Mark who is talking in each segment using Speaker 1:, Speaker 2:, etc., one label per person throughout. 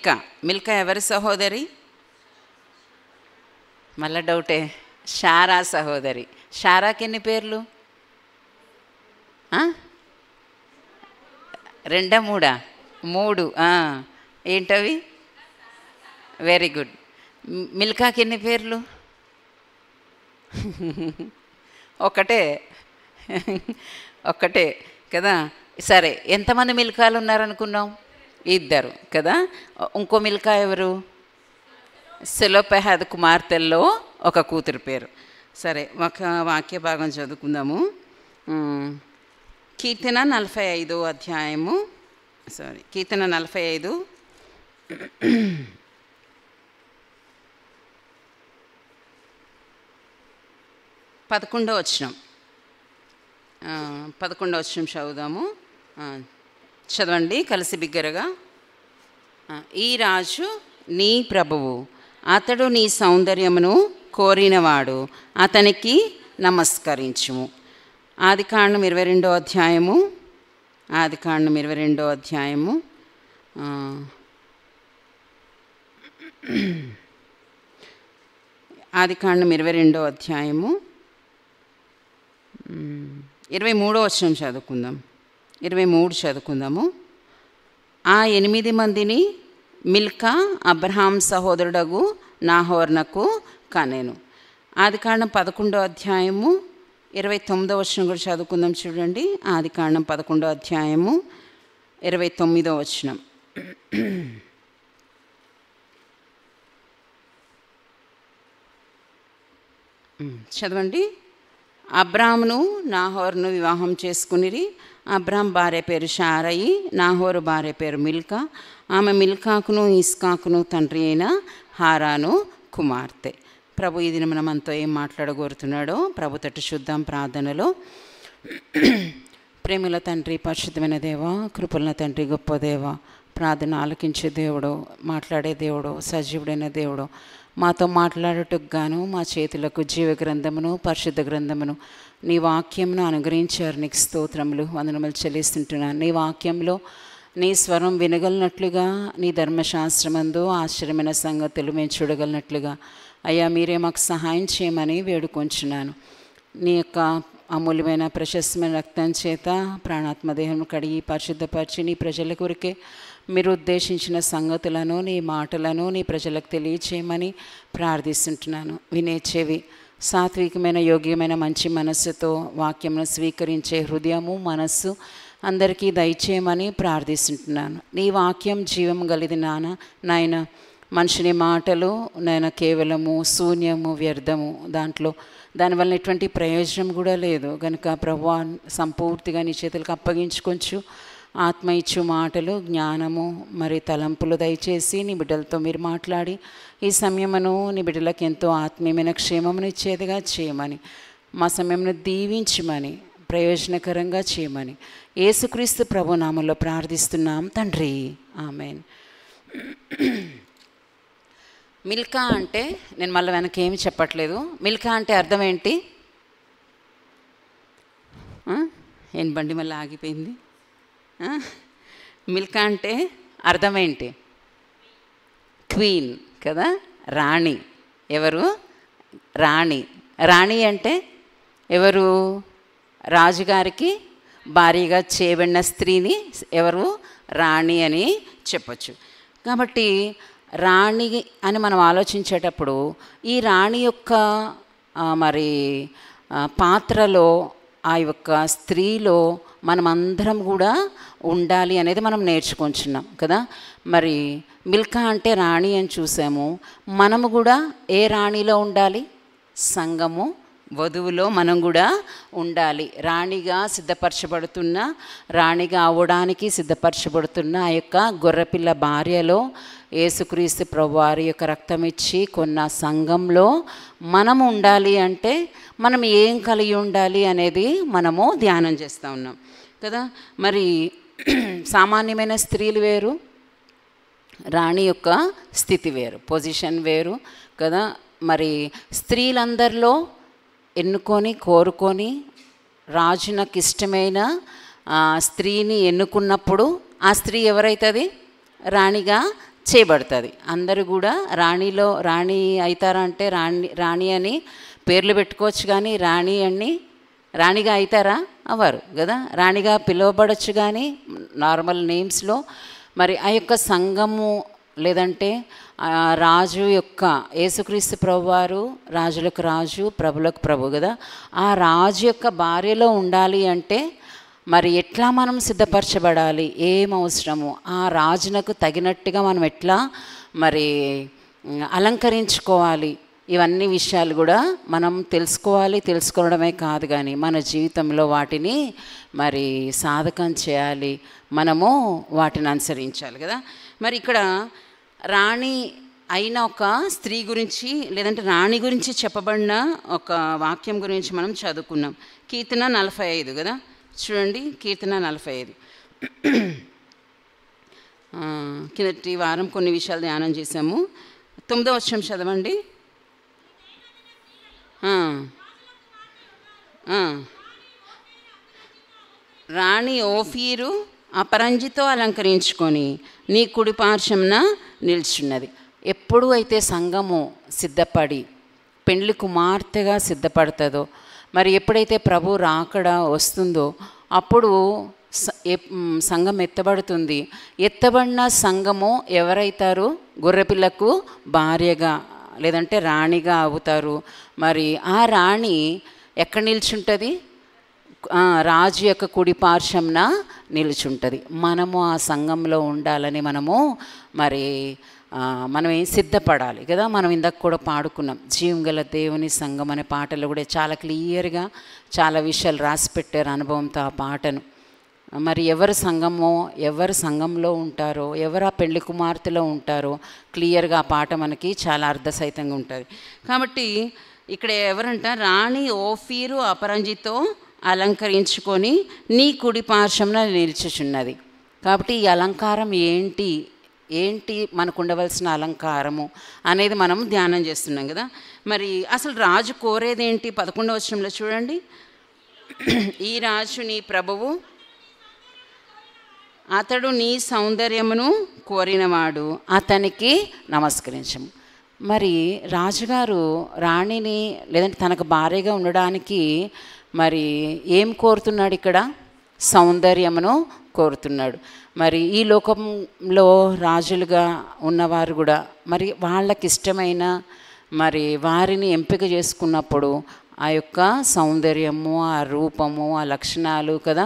Speaker 1: మిల్కా. మిల్కా ఎవరి సహోదరి? మళ్ళా డౌటే. షారా సహోదరి. షారాకి ఎన్ని పేర్లు? 2 3 3. ఏంటవి? Very good. మిల్కాకి ఎన్ని పేర్లు? ఒక్కటే కదా. సరే, ఎంతమంది మిల్కాలు ఉన్నారనుకున్నాం? 2 కదా. ఇంకో మిల్కా ఎవరు? సెలోపెహాదు కుమార్తెల్లో ఒక కూతురు పేరు. సరే, ఒక వాక్య భాగం చదువుకుందాము. కీర్తన 45వ అధ్యాయము. కీర్తన 45 11వ వచనం. 11వ వచనం చదువుదాము. చదవండి కలిసి బిగ్గరగా. ఈ రాజు నీ ప్రభువు, అతడు నీ సౌందర్యమును కోరినవాడు, అతనికి నమస్కరించుము. ఆదికాండం 22వ అధ్యాయము. ఆదికాండం 22వ అధ్యాయము. ఆదికాండం 22వ అధ్యాయము 23వ వచనం చదువుకుందాం. 23 చదువుకుందాము. ఆ 8 మందిని మిల్కా అబ్రహాం సహోదరుడగు నాహోర్నకు కనెను. ఆదికాండం 11వ అధ్యాయము 29వ వచనం కూడా చదువుకుందాం. చూడండి, ఆదికాండం 11వ అధ్యాయము 29వ వచనం. చదవండి. అబ్రామును నాహోరును వివాహం చేసుకునిరి. అబ్రామ్ భార్య పేరు షారయి, నాహోరు భార్య పేరు మిల్కా. ఆమె మిల్కాకును ఇస్కాకును తండ్రి అయిన హారాను కుమార్తె. ప్రభు ఈ దినం మనతో ఏం మాట్లాడగోరుతున్నాడో ప్రభు తట్టు చూద్దాం ప్రార్థనలో. ప్రేమల తండ్రి, పరిశుద్ధమైన దేవ, కృపల తండ్రి, గొప్ప దేవ, ప్రార్థన ఆలకించే దేవుడు, మాట్లాడే దేవుడు, సజీవుడైన దేవుడు, మాతో మాట్లాడటకు గాను మా చేతులకు జీవ గ్రంథమును పరిశుద్ధ గ్రంథమును నీ వాక్యమును అనుగ్రహించారు. నీకు స్తోత్రములు, వందనములు చెల్లిస్తుంటున్నాను. నీ వాక్యంలో నీ స్వరం వినగలిగినట్లుగా, నీ ధర్మశాస్త్రమందు ఆశ్చర్యమైన సంగతులు మేము చూడగలిగినట్లుగా అయ్యా మీరే మాకు సహాయం చేయమని వేడుకొంచున్నాను. నీ యొక్క అమూల్యమైన ప్రశస్తమైన రక్తం చేత ప్రాణాత్మదేహం కడిగి పరిశుద్ధపరిచి నీ ప్రజల కొరికే మీరు ఉద్దేశించిన సంగతులను, నీ మాటలను నీ ప్రజలకు తెలియచేయమని ప్రార్థిస్తుంటున్నాను. వినే చెవి, సాత్వికమైన యోగ్యమైన మంచి మనస్సుతో వాక్యమును స్వీకరించే హృదయము మనస్సు అందరికీ దయచేయమని ప్రార్థిస్తుంటున్నాను. నీ వాక్యం జీవం కలిది నాయన. మనుషుని మాటలు నాయన కేవలము శూన్యము, వ్యర్థము, దానివల్ల ఎటువంటి ప్రయోజనం కూడా లేదు. కనుక ప్రభువా సంపూర్తిగా నీ చేతులకు అప్పగించుకొంచు. ఆత్మ ఇచ్చు మాటలు, జ్ఞానము మరి తలంపులు దయచేసి నీ బిడ్డలతో మీరు మాట్లాడి ఈ సమయమును నీ బిడ్డలకు ఎంతో ఆత్మీయమైన క్షేమమును ఇచ్చేదిగా చేయమని, మా సమయమును దీవించమని, ప్రయోజనకరంగా చేయమని యేసుక్రీస్తు ప్రభు నామములో ప్రార్థిస్తున్నాం తండ్రి, ఆమేన్. మిల్కా అంటే నేను మళ్ళీ వెనక ఏమి చెప్పట్లేదు. మిల్కా అంటే అర్థం ఏంటి? ఏం బండి మళ్ళీ ఆగిపోయింది? మిల్కా అంటే అర్థం ఏంటి? క్వీన్ కదా, రాణి. ఎవరు? రాణి. రాణి అంటే ఎవరు? రాజుగారికి భారీగా చేయబడిన స్త్రీని ఎవరు? రాణి అని చెప్పచ్చు. కాబట్టి రాణి అని మనం ఆలోచించేటప్పుడు ఈ రాణి యొక్క మరి పాత్రలో, ఆ యొక్క స్త్రీలో మనమందరం కూడా ఉండాలి అనేది మనం నేర్చుకుంటున్నాం కదా. మరి మిల్కా అంటే రాణి అని చూసాము. మనము కూడా ఏ రాణిలో ఉండాలి? సంఘము వధువులో మనం కూడా ఉండాలి. రాణిగా సిద్ధపరచబడుతున్న, రాణిగా అవ్వడానికి సిద్ధపరచబడుతున్న ఆ యొక్క గొర్రెపిల్ల భార్యలో యేసుక్రీస్తు ప్రభువారి యొక్క రక్తం ఇచ్చి కొన్న సంఘంలో మనము ఉండాలి. అంటే మనం ఏం కలిగి ఉండాలి అనేది మనము ధ్యానం చేస్తూ ఉన్నాం కదా. మరి సామాన్యమైన స్త్రీలు వేరు, రాణి యొక్క స్థితి వేరు, పొజిషన్ వేరు కదా. మరి స్త్రీలందరిలో ఎన్నుకొని కోరుకొని రాజు నాకు ఇష్టమైన స్త్రీని ఎన్నుకున్నప్పుడు ఆ స్త్రీ ఎవరైతుంది? రాణిగా చేయబడుతుంది. అందరూ కూడా రాణి అవుతారా అంటే రాణి అని పేర్లు పెట్టుకోవచ్చు, కానీ రాణిగా అవుతారా? అవ్వరు కదా. రాణిగా పిలువబడచ్చు కానీ నార్మల్ నేమ్స్లో. మరి ఆ యొక్క సంఘము లేదంటే రాజు యొక్క యేసుక్రీస్తు ప్రభువారు రాజులకు రాజు ప్రభులకు ప్రభు కదా. ఆ రాజు యొక్క భార్యలో ఉండాలి అంటే మరి ఎట్లా మనం సిద్ధపరచబడాలి, ఏం అవసరము, ఆ రాజునకు తగినట్టుగా మనం ఎట్లా మరి అలంకరించుకోవాలి, ఇవన్నీ విషయాలు కూడా మనం తెలుసుకోవాలి. తెలుసుకోవడమే కాదు కానీ మన జీవితంలో వాటిని మరి సాధకం చేయాలి, మనము వాటిని అనుసరించాలి కదా. మరి ఇక్కడ రాణి అయిన ఒక స్త్రీ గురించి లేదంటే రాణి గురించి చెప్పబడిన ఒక వాక్యం గురించి మనం చదువుకున్నాం. కీర్తన 45 కదా. చూడండి, కీర్తన 45. కిందటి వారం కొన్ని విషయాలు ధ్యానం చేసాము. 9వ వచనం చదవండి. రాణి ఓఫీరు అపరంజితో అలంకరించుకొని నీ కుడి పార్శ్వమున నిల్చున్నది. ఎప్పుడు అయితే సంఘము సిద్ధపడి పెండ్లి కుమార్తెగా సిద్ధపడుతుందో, మరి ఎప్పుడైతే ప్రభు రాకడ వస్తుందో అప్పుడు సంఘం ఎత్తబడుతుంది. ఎత్తబడిన సంఘము ఎవరైతారు? గొర్రెపిల్లకు భార్యగా లేదంటే రాణిగా అవుతారు. మరి ఆ రాణి ఎక్కడ నిల్చుంటుంది? రాజు యొక్క కుడి పార్శ్వమున నిల్చుంటుంది. మనము ఆ సంఘంలో ఉండాలని మనం సిద్ధపడాలి కదా. మనం ఇందాక కూడా పాడుకున్నాం, జీవంగల దేవుని సంఘం అనే పాటలో కూడా చాలా క్లియర్గా చాలా విషయాలు రాసి పెట్టారు అనుభవంతో ఆ పాటను. మరి ఎవరు సంఘంలో ఉంటారో, ఎవరు ఆ పెళ్లి కుమార్తెలో ఉంటారో క్లియర్గా ఆ పాట మనకి చాలా అర్థసహితంగా ఉంటుంది. కాబట్టి ఇక్కడ ఎవరంట? రాణి ఓఫీరు అపరంజితో అలంకరించుకొని నీ కుడి పార్శ్వమున నిల్చుచున్నది. కాబట్టి ఈ అలంకారం ఏంటి మనకు ఉండవలసిన అలంకారము అనేది మనం ధ్యానం చేస్తున్నాం కదా. మరి అసలు రాజు కోరేదేంటి? 11వ వచనంలో చూడండి. ఈ రాజు నీ ప్రభువు, అతడు నీ సౌందర్యమును కోరినవాడు, అతనికి నమస్కరించము. మరి రాజుగారు రాణిని లేదంటే తనకు భార్యగా ఉండడానికి మరి ఏం కోరుతున్నాడు? ఇక్కడ సౌందర్యమును కోరుతున్నాడు. మరి ఈ లోకంలో రాజులుగా ఉన్నవారు కూడా మరి వాళ్ళకి ఇష్టమైన మరి వారిని ఎంపిక చేసుకున్నప్పుడు ఆ యొక్క సౌందర్యము, ఆ రూపము, ఆ లక్షణాలు కదా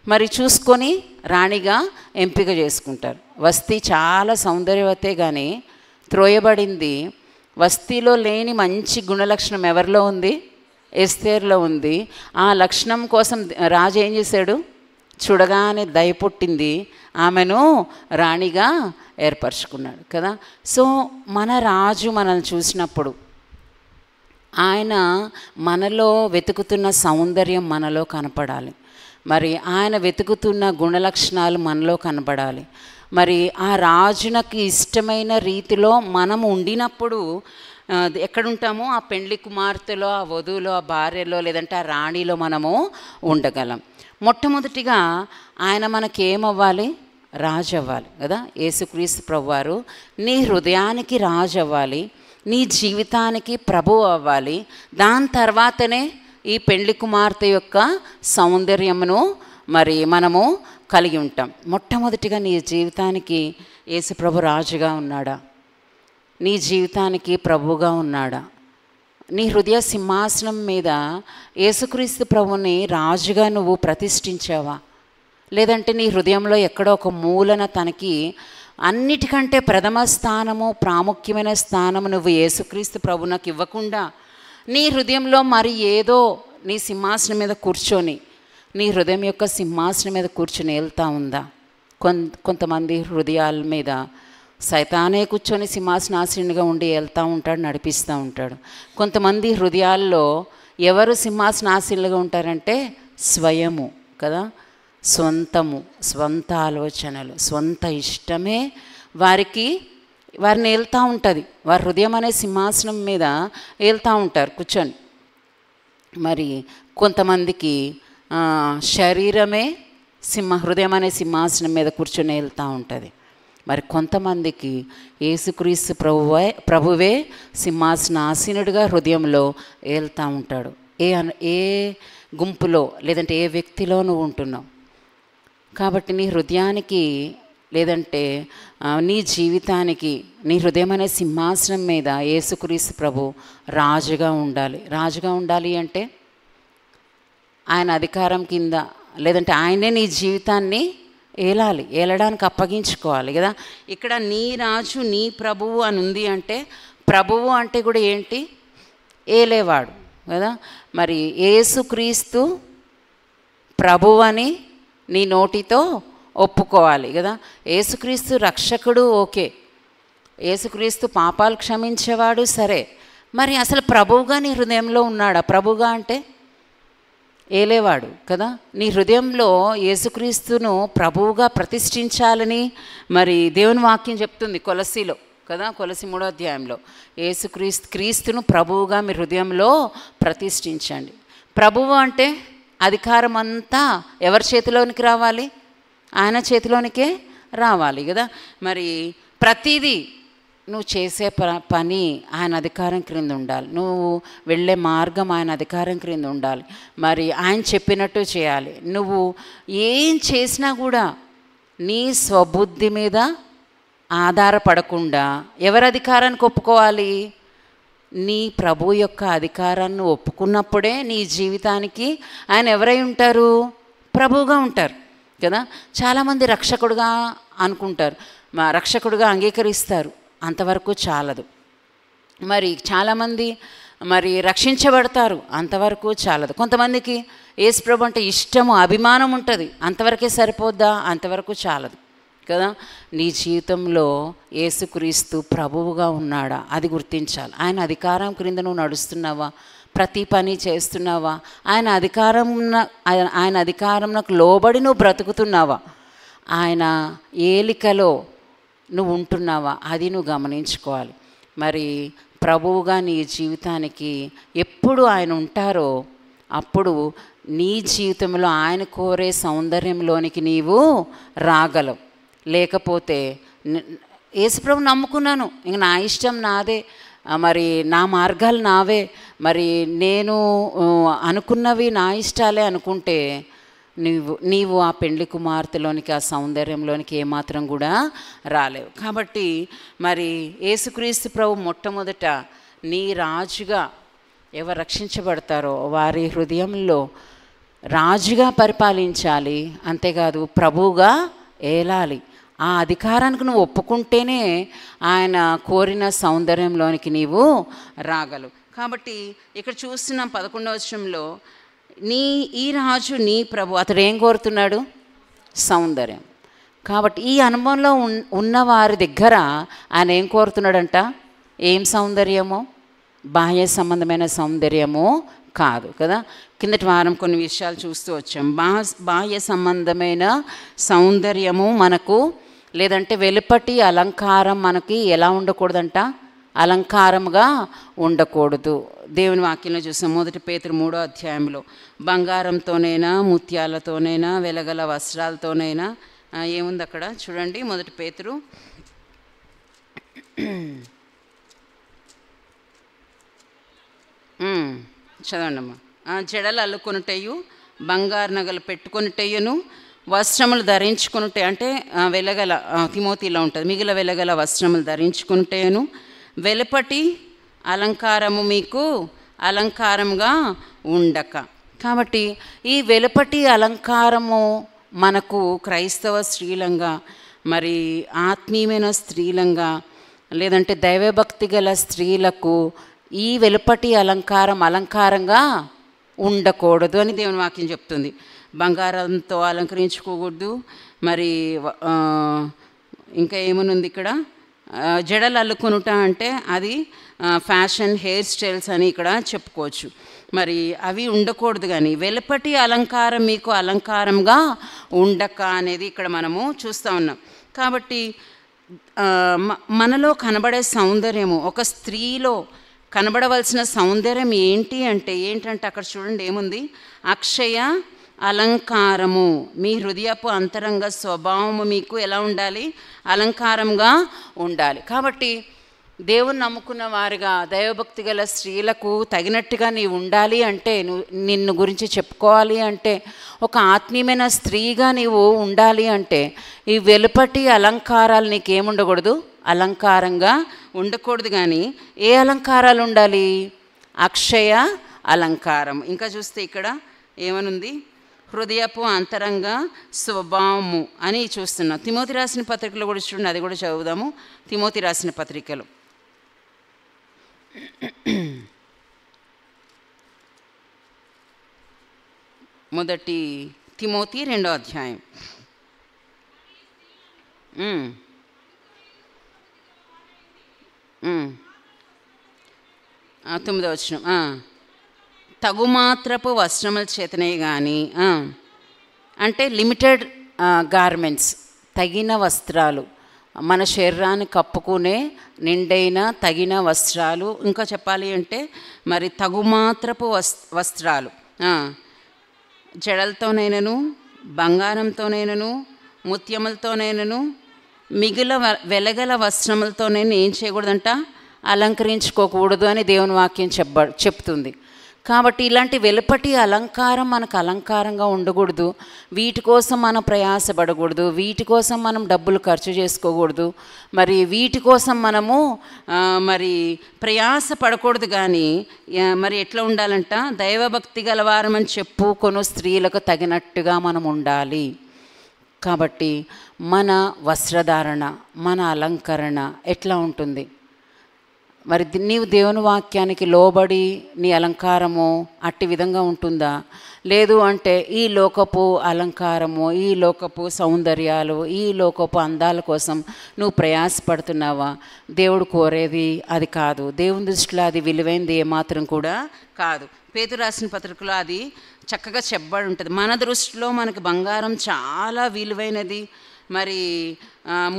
Speaker 1: మరి చూసుకొని రాణిగా ఎంపిక చేసుకుంటారు. వస్తీ చాలా సౌందర్యవతే కానీ త్రోయబడింది. వస్తీలో లేని మంచి గుణలక్షణం ఎవరిలో ఉంది? ఎస్తేర్లో ఉంది. ఆ లక్షణం కోసం రాజు ఏం చేశాడు? చూడగానే దయ పుట్టింది, ఆమెను రాణిగా ఏర్పరచుకున్నాడు కదా. సో మన రాజు మనల్ని చూసినప్పుడు ఆయన మనలో వెతుకుతున్న సౌందర్యం మనలో కనపడాలి. మరి ఆయన వెతుకుతున్న గుణలక్షణాలు మనలో కనపడాలి. మరి ఆ రాజునకి ఇష్టమైన రీతిలో మనం ఉండినప్పుడు ఎక్కడుంటామో ఆ పెండ్లి కుమార్తెలో, ఆ వధువులో, ఆ భార్యలో లేదంటే ఆ రాణిలో మనము ఉండగలం. మొట్టమొదటిగా ఆయన మనకేమవ్వాలి? రాజు అవ్వాలి కదా. యేసుక్రీస్తు ప్రభువారు నీ హృదయానికి రాజు అవ్వాలి, నీ జీవితానికి ప్రభువు అవ్వాలి. దాని తర్వాతనే ఈ పెండ్లి కుమార్తె యొక్క సౌందర్యమును మరి మనము కలిగి ఉంటాం. మొట్టమొదటిగా నీ జీవితానికి యేసు ప్రభు రాజుగా ఉన్నాడా? నీ జీవితానికి ప్రభువుగా ఉన్నాడా? నీ హృదయ సింహాసనం మీద యేసుక్రీస్తు ప్రభుని రాజుగా నువ్వు ప్రతిష్ఠించావా? లేదంటే నీ హృదయంలో ఎక్కడో ఒక మూలన తనకి అన్నిటికంటే ప్రథమ స్థానము, ప్రాముఖ్యమైన స్థానము నువ్వు యేసుక్రీస్తు ప్రభునకు ఇవ్వకుండా నీ హృదయంలో మరి ఏదో నీ సింహాసనం మీద కూర్చొని, నీ హృదయం యొక్క సింహాసనం మీద కూర్చొని వెళ్తూ ఉందా? కొంతమంది హృదయాల మీద సైతానే కూర్చొని సింహాసనాసీనుగా ఉండి వెళ్తూ ఉంటాడు, నడిపిస్తూ ఉంటాడు. కొంతమంది హృదయాల్లో ఎవరు సింహాసనాసీనులుగా ఉంటారంటే స్వయము కదా, స్వంత ఆలోచనలు, స్వంత ఇష్టమే వారిని వెళ్తూ ఉంటుంది. వారి హృదయం అనే సింహాసనం మీద వెళ్తూ ఉంటారు కూర్చొని. మరి కొంతమందికి శరీరమే హృదయం అనే సింహాసనం మీద కూర్చొని వెళ్తూ ఉంటుంది. మరి కొంతమందికి యేసుక్రీస్తు ప్రభువే సింహాసనాసీనుడిగా హృదయంలో ఏలుతూ ఉంటాడు. ఏ గుంపులో లేదంటే ఏ వ్యక్తిలో నువ్వు ఉంటున్నావు. కాబట్టి నీ హృదయానికి లేదంటే నీ జీవితానికి నీ హృదయం అనే సింహాసనం మీద యేసుక్రీస్తు ప్రభు రాజుగా ఉండాలి. రాజుగా ఉండాలి అంటే ఆయన అధికారం కింద లేదంటే ఆయనే నీ జీవితాన్ని ఏలడానికి అప్పగించుకోవాలి కదా. ఇక్కడ నీ రాజు నీ ప్రభువు అని ఉంది అంటే ప్రభువు అంటే కూడా ఏంటి? ఏలేవాడు కదా. మరి యేసుక్రీస్తు ప్రభువు అని నీ నోటితో ఒప్పుకోవాలి కదా. యేసుక్రీస్తు రక్షకుడు, ఓకే, యేసుక్రీస్తు పాపాలు క్షమించేవాడు, సరే. మరి అసలు ప్రభువుగా నీ హృదయంలో ఉన్నాడా? ప్రభువుగా అంటే ఏలేవాడు కదా. నీ హృదయంలో యేసుక్రీస్తును ప్రభువుగా ప్రతిష్ఠించాలని మరి దేవుని వాక్యం చెప్తుంది కొలసీలో కదా. కొలసి 3వ అధ్యాయంలో క్రీస్తును ప్రభువుగా మీ హృదయంలో ప్రతిష్ఠించండి. ప్రభువు అంటే అధికారం అంతా ఎవరి చేతిలోనికి రావాలి? ఆయన చేతిలోనికే రావాలి కదా. మరి ప్రతిదీ నువ్వు చేసే పని ఆయన అధికారం క్రింద ఉండాలి. నువ్వు వెళ్ళే మార్గం ఆయన అధికారం క్రింద ఉండాలి. మరి ఆయన చెప్పినట్టు చేయాలి. నువ్వు ఏం చేసినా కూడా నీ స్వబుద్ధి మీద ఆధారపడకుండా ఎవరి అధికారానికి ఒప్పుకోవాలి? నీ ప్రభు యొక్క అధికారాన్ని ఒప్పుకున్నప్పుడే నీ జీవితానికి ఆయన ఎవరై ఉంటారు? ప్రభువుగా ఉంటారు కదా. చాలామంది రక్షకుడుగా అనుకుంటారు, రక్షకుడుగా అంగీకరిస్తారు, అంతవరకు చాలదు. మరి చాలామంది మరి రక్షించబడతారు, అంతవరకు చాలదు. కొంతమందికి యేసుప్రభు అంటే ఇష్టము, అభిమానం ఉంటుంది, అంతవరకే సరిపోద్దా? అంతవరకు చాలదు కదా. నీ జీవితంలో యేసుక్రీస్తు ప్రభువుగా ఉన్నాడా? అది గుర్తించాలి. ఆయన అధికారం క్రింద నువ్వు నడుస్తున్నావా? ప్రతి పని చేస్తున్నావా? ఆయన అధికారంకు లోబడి నువ్వు బ్రతుకుతున్నావా? ఆయన ఏలికలో నువ్వు ఉంటున్నావా? అది నువ్వు గమనించుకోవాలి. మరి ప్రభువుగా నీ జీవితానికి ఎప్పుడు ఆయన ఉంటారో అప్పుడు నీ జీవితంలో ఆయన కోరే సౌందర్యంలోనికి నీవు రాగలవు. లేకపోతే యేసుప్రభు నమ్ముకున్నాను, ఇంక నా ఇష్టం నాదే, మరి నా మార్గాలు నావే, మరి నేను అనుకున్నవి నా ఇష్టాలే అనుకుంటే నీవు ఆ పెండ్లి కుమార్తెలోనికి, ఆ సౌందర్యంలోనికి ఏమాత్రం కూడా రాలేవు. కాబట్టి మరి యేసుక్రీస్తు ప్రభు మొట్టమొదట నీ రాజుగా ఎవరు రక్షించబడతారో వారి హృదయంలో రాజుగా పరిపాలించాలి, అంతేకాదు ప్రభువుగా ఏలాలి. ఆ అధికారానికి నువ్వు ఒప్పుకుంటేనే ఆయన కోరిన సౌందర్యంలోనికి నీవు రాగలవు. కాబట్టి ఇక్కడ చూస్తున్నాం 11వ వచనంలో ఈ రాజు నీ ప్రభు, అతడు ఏం కోరుతున్నాడు? సౌందర్యం. కాబట్టి ఈ అనుభవంలో ఉన్న వారి దగ్గర ఆయన ఏం కోరుతున్నాడంట? ఏం సౌందర్యమో? బాహ్య సంబంధమైన సౌందర్యమో కాదు కదా. కిందటి వారం కొన్ని విషయాలు చూస్తూ వచ్చాం. బాహ్య సంబంధమైన సౌందర్యము మనకు లేదంటే వెలుపటి అలంకారం మనకి ఎలా ఉండకూడదంట? అలంకారంగా ఉండకూడదు. దేవుని వాక్యంలో చూసాం. 1 పేతురు 3వ అధ్యాయంలో బంగారంతోనైనా ముత్యాలతోనైనా వెలగల వస్త్రాలతోనైనా ఏముంది అక్కడ చూడండి. 1 పేతురు చదవండి అమ్మా. జడలు అల్లుకొనుటయు బంగారు నగలు పెట్టుకొనుటయును వస్త్రములు ధరించుకొనుటే, అంటే వెలగల తిమోతిలో ఉంటుంది, మిగిలిన వెలగల వస్త్రములు ధరించుకొనుటయును వెలుపటి అలంకారము మీకు అలంకారంగా ఉండక. కాబట్టి ఈ వెలుపటి అలంకారము మనకు క్రైస్తవ స్త్రీలంగా, మరి ఆత్మీయమైన స్త్రీలంగా, లేదంటే దైవభక్తి గల స్త్రీలకు ఈ వెలుపటి అలంకారంగా ఉండకూడదు అని దేవుని వాక్యం చెప్తుంది. బంగారంతో అలంకరించుకోకూడదు. మరి ఇంకా ఏమనుంది ఇక్కడ? జడలు అల్లుకొనుట అంటే అది ఫ్యాషన్ హెయిర్ స్టైల్స్ అని ఇక్కడ చెప్పుకోవచ్చు. మరి అవి ఉండకూడదు. కానీ వెలుపటి అలంకారం మీకు అలంకారంగా ఉండక అనేది ఇక్కడ మనము చూస్తూ ఉన్నాం. కాబట్టి మనలో కనబడే సౌందర్యము, ఒక స్త్రీలో కనబడవలసిన సౌందర్యం ఏంటంటే అక్కడ చూడండి ఏముంది? అక్షయ అలంకారము. మీ హృదయపు అంతరంగ స్వభావము మీకు ఎలా ఉండాలి? అలంకారంగా ఉండాలి. కాబట్టి దేవుని నమ్ముకున్న వారుగా దైవభక్తి గల స్త్రీలకు తగినట్టుగా నీవు ఉండాలి అంటే, నిన్ను గురించి చెప్పుకోవాలి అంటే, ఒక ఆత్మీయమైన స్త్రీగా నీవు ఉండాలి అంటే, ఈ వెలుపటి అలంకారాలు నీకేముండకూడదు? అలంకారంగా ఉండకూడదు. కానీ ఏ అలంకారాలు ఉండాలి? అక్షయ అలంకారం. ఇంకా చూస్తే ఇక్కడ ఏమనుంది? హృదయపు అంతరంగ స్వభావము అని చూస్తున్నాం. తిమోతి రాసిన పత్రికలో కూడా చూడండి, అది కూడా చదువుదాము. తిమోతి రాసిన పత్రికలు 1 తిమోతి 2వ అధ్యాయం 9వ వచనం. తగుమాత్రపు వస్త్రముల చేతనే కానీ, అంటే లిమిటెడ్ గార్మెంట్స్, తగిన వస్త్రాలు, మన శరీరాన్ని కప్పుకునే నిండైన తగిన వస్త్రాలు. ఇంకా చెప్పాలి అంటే మరి తగుమాత్రపు వస్త్రాలు, జడలతోనైనను బంగారంతోనైనను ముత్యములతోనైనను మిగిలిన వెలగల వస్త్రములతోనైనా ఏం చేయకూడదంట? అలంకరించుకోకూడదు అని దేవుని వాక్యం చెప్తుంది. కాబట్టి ఇలాంటి వెలుపటి అలంకారం మనకు అలంకారంగా ఉండకూడదు. వీటి కోసం మనం ప్రయాసపడకూడదు, వీటి కోసం మనం డబ్బులు ఖర్చు చేసుకోకూడదు, మరి వీటి కోసం మనము మరి ప్రయాస పడకూడదు. కానీ మరి ఎట్లా ఉండాలంట? దైవభక్తి గలవారమని చెప్పుకొను స్త్రీలకు తగినట్టుగా మనం ఉండాలి. కాబట్టి మన వస్త్రధారణ, మన అలంకరణ ఎట్లా ఉంటుంది? మరి నీవు దేవుని వాక్యానికి లోబడి నీ అలంకారము అట్టి విధంగా ఉంటుందా? లేదు అంటే ఈ లోకపు అలంకారము, ఈ లోకపు సౌందర్యాలు, ఈ లోకపు అందాల కోసం నువ్వు ప్రయాసపడుతున్నావా? దేవుడు కోరేది అది కాదు. దేవుని దృష్టిలో అది విలువైనది ఏమాత్రం కూడా కాదు. పేతురు రాసిన పత్రికలో అది చక్కగా చెప్పబడి ఉంటుంది. మన దృష్టిలో మనకి బంగారం చాలా విలువైనది, మరి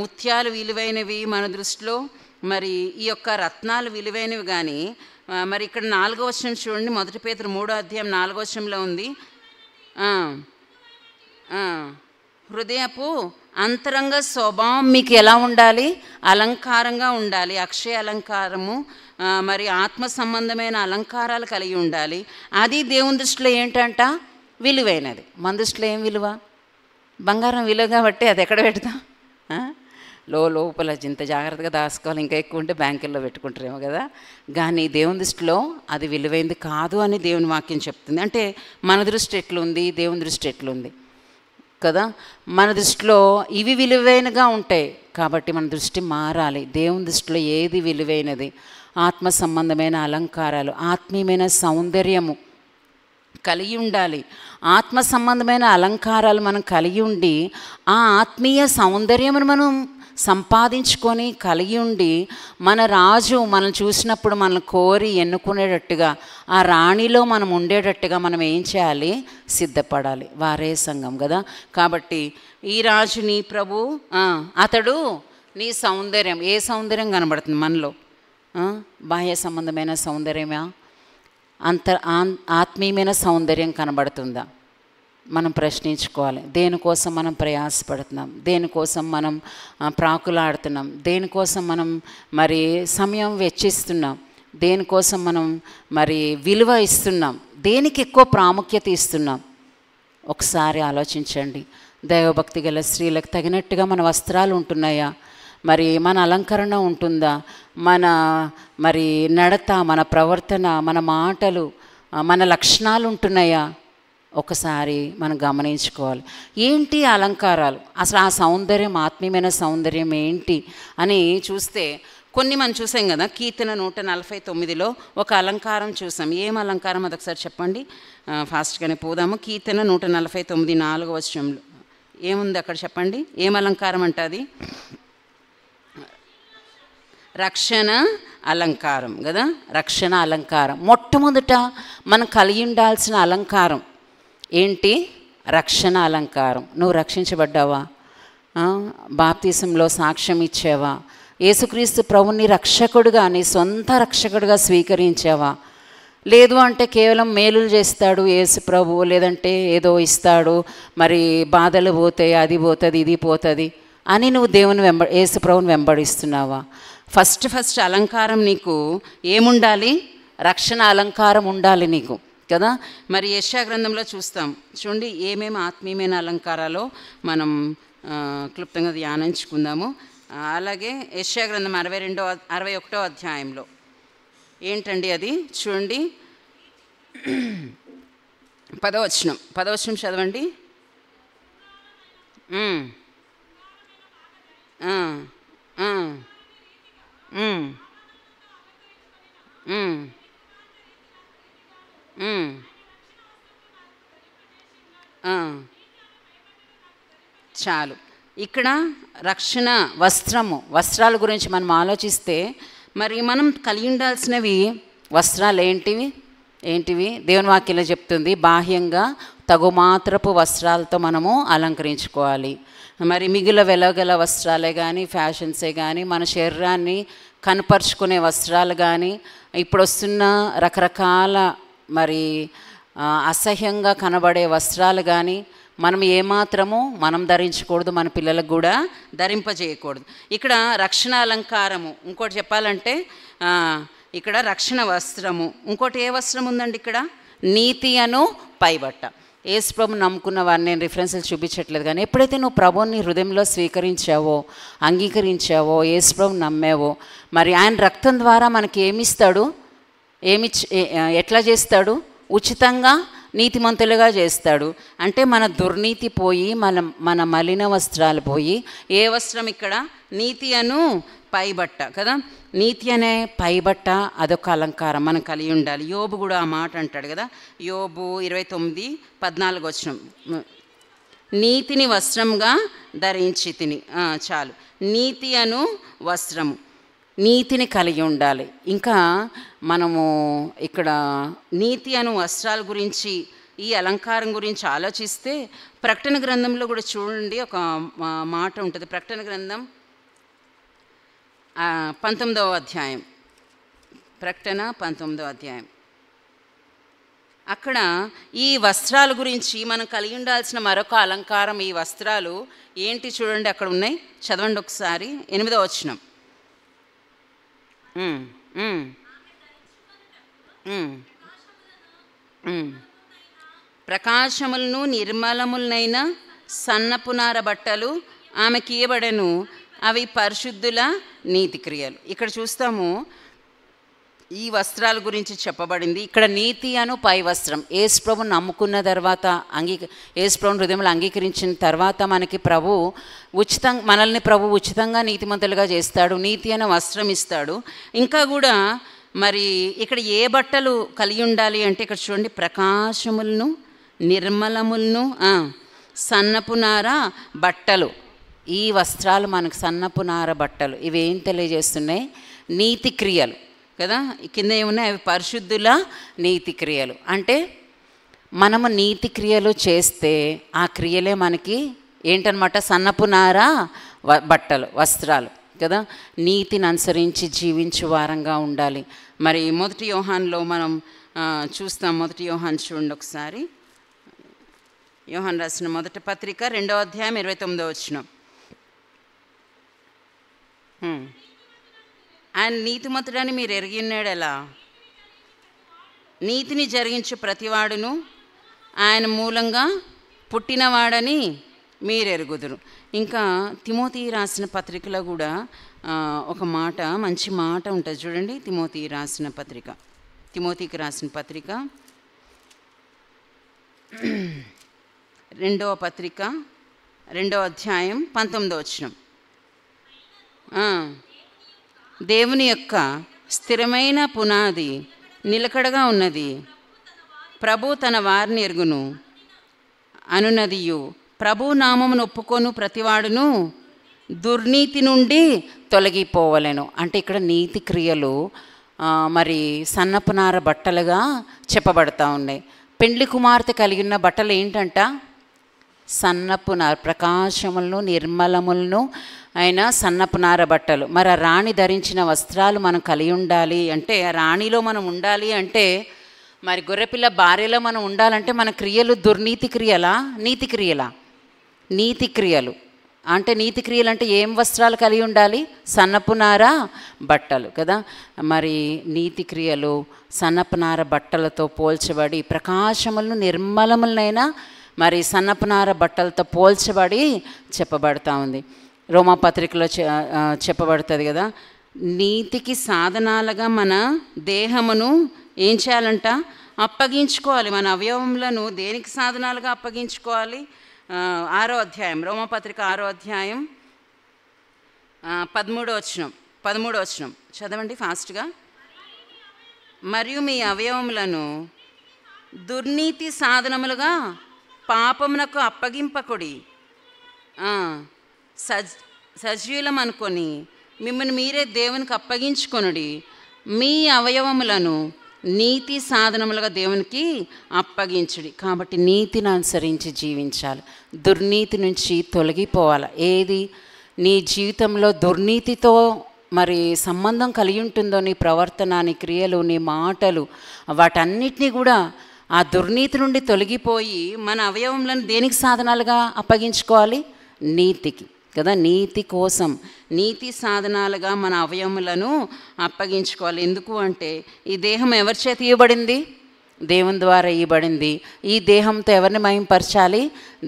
Speaker 1: ముత్యాలు విలువైనవి మన దృష్టిలో, మరి ఈ యొక్క రత్నాలు విలువైనవి. కానీ మరి ఇక్కడ 4వ వచనం చూడండి, 1 పేతురు 3వ అధ్యాయం 4వ వచనంలో ఉంది, హృదయపు అంతరంగ స్వభావం మీకు ఎలా ఉండాలి? అలంకారంగా ఉండాలి. అక్షయ అలంకారము, మరి ఆత్మ సంబంధమైన అలంకారాలు కలిగి ఉండాలి. అది దేవుని దృష్టిలో ఏంటంట? విలువైనది. మన దృష్టిలో ఏం విలువ? బంగారం విలువ కాబట్టి అది ఎక్కడ పెడతాం? లోపల ఇంత జాగ్రత్తగా దాచుకోవాలి, ఇంకా ఎక్కువ ఉంటే బ్యాంకుల్లో పెట్టుకుంటారేమో కదా. కానీ దేవుని దృష్టిలో అది విలువైంది కాదు అని దేవుని వాక్యం చెప్తుంది. అంటే మన దృష్టి ఎట్లుంది, దేవుని దృష్టి ఎట్లుంది కదా. మన దృష్టిలో ఇవి విలువైనగా ఉంటాయి కాబట్టి మన దృష్టి మారాలి. దేవుని దృష్టిలో ఏది విలువైనది? ఆత్మ సంబంధమైన అలంకారాలు, ఆత్మీయమైన సౌందర్యము కలిగి ఉండాలి. ఆత్మ సంబంధమైన అలంకారాలు మనం కలిగి ఉండి ఆ ఆత్మీయ సౌందర్యమును మనం సంపాదించుకొని కలిగి ఉండి, మన రాజు మనం చూసినప్పుడు మనల్ని కోరి ఎన్నుకునేటట్టుగా, ఆ రాణిలో మనం ఉండేటట్టుగా మనం ఏం చేయాలి? సిద్ధపడాలి. వారే సంఘం కదా. కాబట్టి ఈ రాజు నీ ప్రభు, అతడు నీ సౌందర్యం. ఏ సౌందర్యం కనబడుతుంది మనలో? బాహ్య సంబంధమైన సౌందర్యమా? ఆత్మీయమైన సౌందర్యం కనబడుతుందా? మనం ప్రశ్నించుకోవాలి. దేనికోసం మనం ప్రయాసపడుతున్నాం? దేనికోసం మనం ప్రాకులాడుతున్నాం? దేనికోసం మనం మరి సమయం వెచ్చిస్తున్నాం? దేనికోసం మనం మరి విలువ ఇస్తున్నాం? దేనికి ఎక్కువ ప్రాముఖ్యత ఇస్తున్నాం? ఒకసారి ఆలోచించండి. దైవభక్తి గల స్త్రీలకు తగినట్టుగా మన వస్త్రాలు ఉంటున్నాయా? మరి మన అలంకరణ ఉంటుందా? మన మరి నడత, మన ప్రవర్తన, మన మాటలు, మన లక్షణాలు ఉంటున్నాయా? ఒకసారి మనం గమనించుకోవాలి. ఏంటి అలంకారాలు? అసలు ఆ సౌందర్యం, ఆత్మీయమైన సౌందర్యం ఏంటి అని చూస్తే కొన్ని మనం చూసాం కదా. కీర్తన 149లో ఒక అలంకారం చూసాం. ఏం అలంకారం అది ఒకసారి చెప్పండి, ఫాస్ట్గానే పోదాము. కీర్తన 149 4వ వచనంలో ఏముంది అక్కడ చెప్పండి. ఏం అలంకారం అంటే అది? రక్షణ అలంకారం కదా. రక్షణ అలంకారం. మొట్టమొదట మనం కలిగి ఉండాల్సిన అలంకారం ఏంటి? రక్షణ అలంకారం. నువ్వు రక్షించబడ్డావా? బాప్తిసంలో సాక్ష్యం ఇచ్చావా? యేసుక్రీస్తు ప్రభుని రక్షకుడుగా, నీ సొంత రక్షకుడుగా స్వీకరించావా? లేదు అంటే కేవలం మేలులు చేస్తాడు యేసు ప్రభు, లేదంటే ఏదో ఇస్తాడు, మరి బాధలు పోతాయి, అది పోతుంది, ఇది పోతుంది అని నువ్వు దేవుని యేసు ప్రభుని వెంబడిస్తున్నావా? ఫస్ట్ అలంకారం నీకు ఏముండాలి? రక్షణ అలంకారం ఉండాలి నీకు కదా. మరి యెషయా గ్రంథంలో చూస్తాం చూడండి, ఏమేమి ఆత్మీయమైన అలంకారాలో మనం క్లుప్తంగా ధ్యానించుకుందాము. అలాగే యెషయా గ్రంథం 61వ అధ్యాయంలో ఏంటండి అది చూడండి, 10వ వచనం చదవండి. చాలు. ఇక్కడ రక్షణ వస్త్రాల గురించి మనం ఆలోచిస్తే మరి మనం కలిగి ఉండాల్సినవి వస్త్రాలు ఏంటివి? దేవుని వాక్యంలో చెప్తుంది, బాహ్యంగా తగుమాత్రపు వస్త్రాలతో మనము అలంకరించుకోవాలి. మరి మిగిలిన వెలగల వస్త్రాలే కానీ, ఫ్యాషన్సే కానీ, మన శరీరాన్ని కనపరుచుకునే వస్త్రాలు కానీ, ఇప్పుడు వస్తున్న రకరకాల మరి అసహ్యంగా కనబడే వస్త్రాలు కానీ మనం ఏమాత్రము మనం ధరించకూడదు, మన పిల్లలకు కూడా ధరింపజేయకూడదు. ఇక్కడ రక్షణ అలంకారము, ఇంకోటి చెప్పాలంటే ఇక్కడ రక్షణ వస్త్రము, ఇంకోటి ఏ వస్త్రం ఉందండి ఇక్కడ? నీతి అను పైబట్ట. యేసు ప్రభుని నమ్ముకున్న వారిని నేను రిఫరెన్స్లు చూపించట్లేదు, కానీ ఎప్పుడైతే నువ్వు ప్రభుని హృదయంలో స్వీకరించావో, అంగీకరించావో, యేసు ప్రభుని నమ్మావో, మరి ఆయన రక్తం ద్వారా మనకి ఏమిస్తాడు? ఎట్లా చేస్తాడు? ఉచితంగా నీతిమంతులుగా చేస్తాడు. అంటే మన దుర్నీతి పోయి, మన మలిన వస్త్రాలు పోయి, ఏ వస్త్రం ఇక్కడ? నీతి అను పైబట్ట కదా. నీతి అనే పైబట్ట అదొక అలంకారం మనం కలిగి ఉండాలి. యోబు కూడా ఆ మాట అంటాడు కదా, యోబు 29:14 నీతిని వస్త్రంగా ధరించి తిని. చాలు, నీతి అను వస్త్రము, నీతిని కలిగి ఉండాలి. ఇంకా మనము ఇక్కడ నీతి అను వస్త్రాల గురించి, ఈ అలంకారం గురించి ఆలోచిస్తే ప్రకటన గ్రంథంలో కూడా చూడండి ఒక మాట ఉంటుంది. ప్రకటన గ్రంథం 19వ అధ్యాయం, ప్రకటన 19వ అధ్యాయం. అక్కడ ఈ వస్త్రాల గురించి మనం కలిగి ఉండాల్సిన మరొక అలంకారం, ఈ వస్త్రాలు ఏంటి చూడండి, అక్కడ ఉన్నాయి, చదవండి ఒకసారి. 8వ వచనం. ప్రకాశములను నిర్మలములనైన సన్నపునార బట్టలు ఆమెకి ఇయ్యబడెను, అవి పరిశుద్ధుల నీతి క్రియలు. ఇక్కడ చూస్తాము ఈ వస్త్రాల గురించి చెప్పబడింది. ఇక్కడ నీతి అను పై వస్త్రం, యేసు ప్రభుని నమ్ముకున్న తర్వాత, యేసు ప్రభుని హృదయంలో అంగీకరించిన తర్వాత మనకి మనల్ని ప్రభు ఉచితంగా నీతిమంతులుగా చేస్తాడు, నీతి అనే వస్త్రం ఇస్తాడు. ఇంకా కూడా మరి ఇక్కడ ఏ బట్టలు కలిగి ఉండాలి అంటే ఇక్కడ చూడండి, ప్రకాశములను నిర్మలములను సన్నపునార బట్టలు. ఈ వస్త్రాలు మనకు సన్నపునార బట్టలు. ఇవేం తెలియజేస్తున్నాయి? నీతి క్రియలు కదా. కింద ఏమున్నాయి? అవి పరిశుద్ధుల నీతి క్రియలు. అంటే మనము నీతి క్రియలు చేస్తే ఆ క్రియలే మనకి ఏంటనమాట? సన్నపునార బట్టలు, వస్త్రాలు కదా. నీతిని అనుసరించి జీవించే వారంగా ఉండాలి. మరి 1 యోహానులో మనం చూస్తాం. 1 యోహాను చూడండి ఒకసారి. యోహాను రాసిన మొదటి పత్రిక 2వ అధ్యాయం 29వ వచనం. ఆయన నీతిమంతుడని మీరు ఎరిగి ఉన్నాడు ఎలా? నీతిని జరిగించే ప్రతివాడును ఆయన మూలంగా పుట్టినవాడని మీరు ఎరుగుదురు. ఇంకా తిమోతి రాసిన పత్రికలో కూడా ఒక మాట, మంచి మాట ఉంటుంది చూడండి. తిమోతికి రాసిన పత్రిక 2వ పత్రిక 2వ అధ్యాయం 19వ వచనం. దేవుని యొక్క స్థిరమైన పునాది నిలకడగా ఉన్నది, ప్రభు తన వారిని ఎరుగును అనునదియు, ప్రభు నామమును ఒప్పుకొను ప్రతివాడును దుర్నీతి నుండి తొలగిపోవలెను. అంటే ఇక్కడ నీతి క్రియలు మరి సన్నపునార బట్టలుగా చెప్పబడతా ఉన్నాయి. పెండ్లి కుమార్తె కలిగి ఉన్న బట్టలు ఏంటంట? సన్నపునార, ప్రకాశములను నిర్మలములను అయిన సన్నపునార బట్టలు. మరి ఆ రాణి ధరించిన వస్త్రాలు మనం కలిగి ఉండాలి అంటే, ఆ రాణిలో మనం ఉండాలి అంటే మరి గొర్రెపిల్ల భార్యలో మనం ఉండాలంటే మన క్రియలు దుర్నీతి క్రియలా, నీతి క్రియలా? నీతి క్రియలు. అంటే నీతి క్రియలు అంటే ఏం వస్త్రాలు కలిగి ఉండాలి? సన్నపు నార బట్టలు కదా. మరి నీతి క్రియలు సన్నపు నార బట్టలతో పోల్చబడి, ప్రకాశములను నిర్మలములైన మరి సన్నపు నార బట్టలతో పోల్చబడి చెప్పబడతా ఉంది. రోమాపత్రికలో చెప్పబడుతుంది కదా, నీతికి సాధనాలుగా మన దేహమును ఏం చేయాలంట? అప్పగించుకోవాలి. మన అవయవములను దేనికి సాధనాలుగా అప్పగించుకోవాలి? 6వ అధ్యాయం, రోమాపత్రిక 6వ అధ్యాయం 13వ వచనం చదవండి ఫాస్ట్గా. మరియు మీ అవయవములను దుర్నీతి సాధనములుగా పాపమునకు అప్పగింపకుడి, సజీవులం అనుకొని మిమ్మల్ని మీరే దేవునికి అప్పగించుకొనుడి. మీ అవయవములను నీతి సాధనములుగా దేవునికి అప్పగించుడి. కాబట్టి నీతిని అనుసరించి జీవించాలి, దుర్నీతి నుంచి తొలగిపోవాలి. ఏది నీ జీవితంలో దుర్నీతితో మరి సంబంధం కలిగి ఉంటుందో, నీ ప్రవర్తన, నీ క్రియలు, నీ మాటలు, వాటన్నిటినీ కూడా ఆ దుర్నీతి నుండి తొలగిపోయి మన అవయవములను దేనికి సాధనాలుగా అప్పగించుకోవాలి? నీతికి కదా. నీతి కోసం నీతి సాధనాలుగా మన అవయవములను అప్పగించుకోవాలి. ఎందుకు అంటే ఈ దేహం ఎవరి చేత ఇవ్వబడింది? దేవుని ద్వారా ఇవ్వబడింది. ఈ దేహంతో ఎవరిని మహింపరచాలి?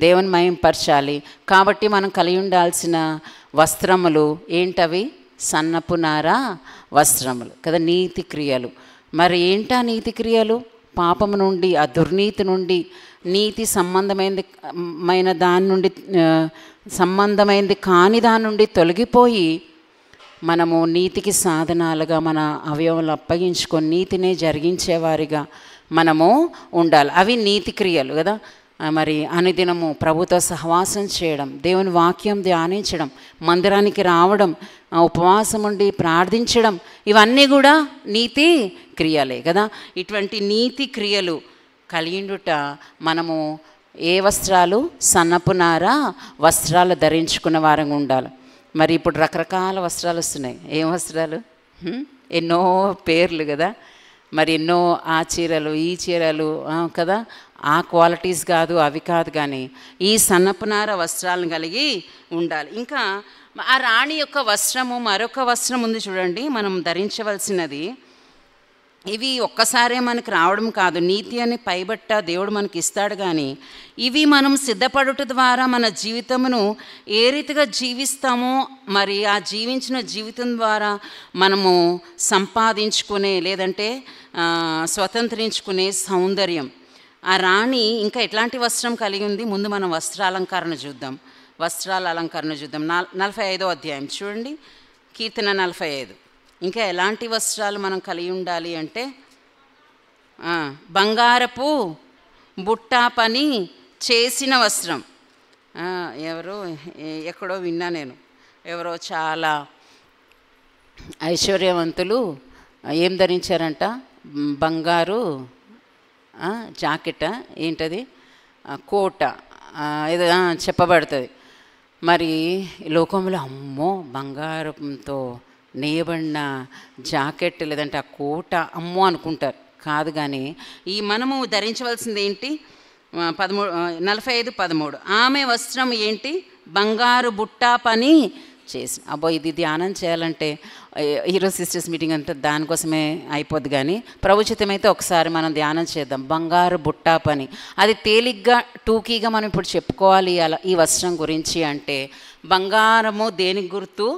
Speaker 1: దేవుని మహింపరచాలి. కాబట్టి మనం కలిగి ఉండాల్సిన వస్త్రములు ఏంటవి? సన్నపు నార వస్త్రములు కదా, నీతి క్రియలు. మరి ఏంటా నీతి క్రియలు? పాపము నుండి, ఆ దుర్నీతి నుండి, నీతి సంబంధమైన దాని నుండి, సంబంధమైనది కాని దాని నుండి తొలగిపోయి మనము నీతికి సాధనాలుగా మన అవయవాలు అప్పగించుకొని నీతినే జరిగించేవారిగా మనము ఉండాలి. అవి నీతి క్రియలు కదా. మరి అనుదినము ప్రభుతో సహవాసం చేయడం, దేవుని వాక్యం ధ్యానించడం, మందిరానికి రావడం, ఉపవాసం ఉండి ప్రార్థించడం, ఇవన్నీ కూడా నీతి క్రియలే కదా. ఇటువంటి నీతి క్రియలు కలిగిండుట మనము ఏ వస్త్రాలు? సన్నపు నార వస్త్రాలు ధరించుకున్న వారంగా ఉండాలి. మరి ఇప్పుడు రకరకాల వస్త్రాలు వస్తున్నాయి. ఏం వస్త్రాలు? ఎన్నో పేర్లు కదా. మరి ఎన్నో ఆ చీరలు, ఈ చీరలు కదా. ఆ క్వాలిటీస్ కాదు, అవి కాదు, కానీ ఈ సన్నపు నార వస్త్రాలను కలిగి ఉండాలి. ఇంకా ఆ రాణి యొక్క వస్త్రము, మరొక వస్త్రం ఉంది చూడండి మనం ధరించవలసినది. ఇవి ఒక్కసారే మనకు రావడం కాదు, నీతి అని పైబట్ట దేవుడు మనకి ఇస్తాడు. కానీ ఇవి మనం సిద్ధపడుట ద్వారా మన జీవితమును ఏ రీతిగా జీవిస్తామో, మరి ఆ జీవించిన జీవితం ద్వారా మనము సంపాదించుకునే లేదంటే స్వతంత్రించుకునే సౌందర్యం. ఆ రాణి ఇంకా ఎట్లాంటి వస్త్రం కలిగి ఉంది? ముందు మనం వస్త్రాల అలంకరణ చూద్దాం. 45వ అధ్యాయం చూడండి, కీర్తన 45. ఇంకా ఎలాంటి వస్త్రాలు మనం కలిగి ఉండాలి అంటే, బంగారపు బుట్టా పని చేసిన వస్త్రం. ఎక్కడో విన్నా నేను, ఎవరో చాలా ఐశ్వర్యవంతులు ఏం ధరించారంట? బంగారు జాకెట్, ఏంటది, కోట ఏదో చెప్పబడుతుంది. మరి లోకంలో అమ్మో బంగారంతో నేయబడిన జాకెట్ లేదంటే ఆ కోట అమ్మో అనుకుంటారు. కాదు, కానీ ఈ మనము ధరించవలసింది ఏంటి? 45:13 ఆమె వస్త్రం ఏంటి? బంగారు బుట్టా పని చేసి. అబ్బో, ఇది ధ్యానం చేయాలంటే ఈరోజు సిస్టర్స్ మీటింగ్ అంతా దానికోసమే అయిపోద్ది. కానీ ప్రభుచితమైతే ఒకసారి మనం ధ్యానం చేద్దాం. బంగారు బుట్టా పని, అది తేలిగ్గా టూకీగా మనం ఇప్పుడు చెప్పుకోవాలి అలా ఈ వస్త్రం గురించి. అంటే బంగారము దేనికి గుర్తు?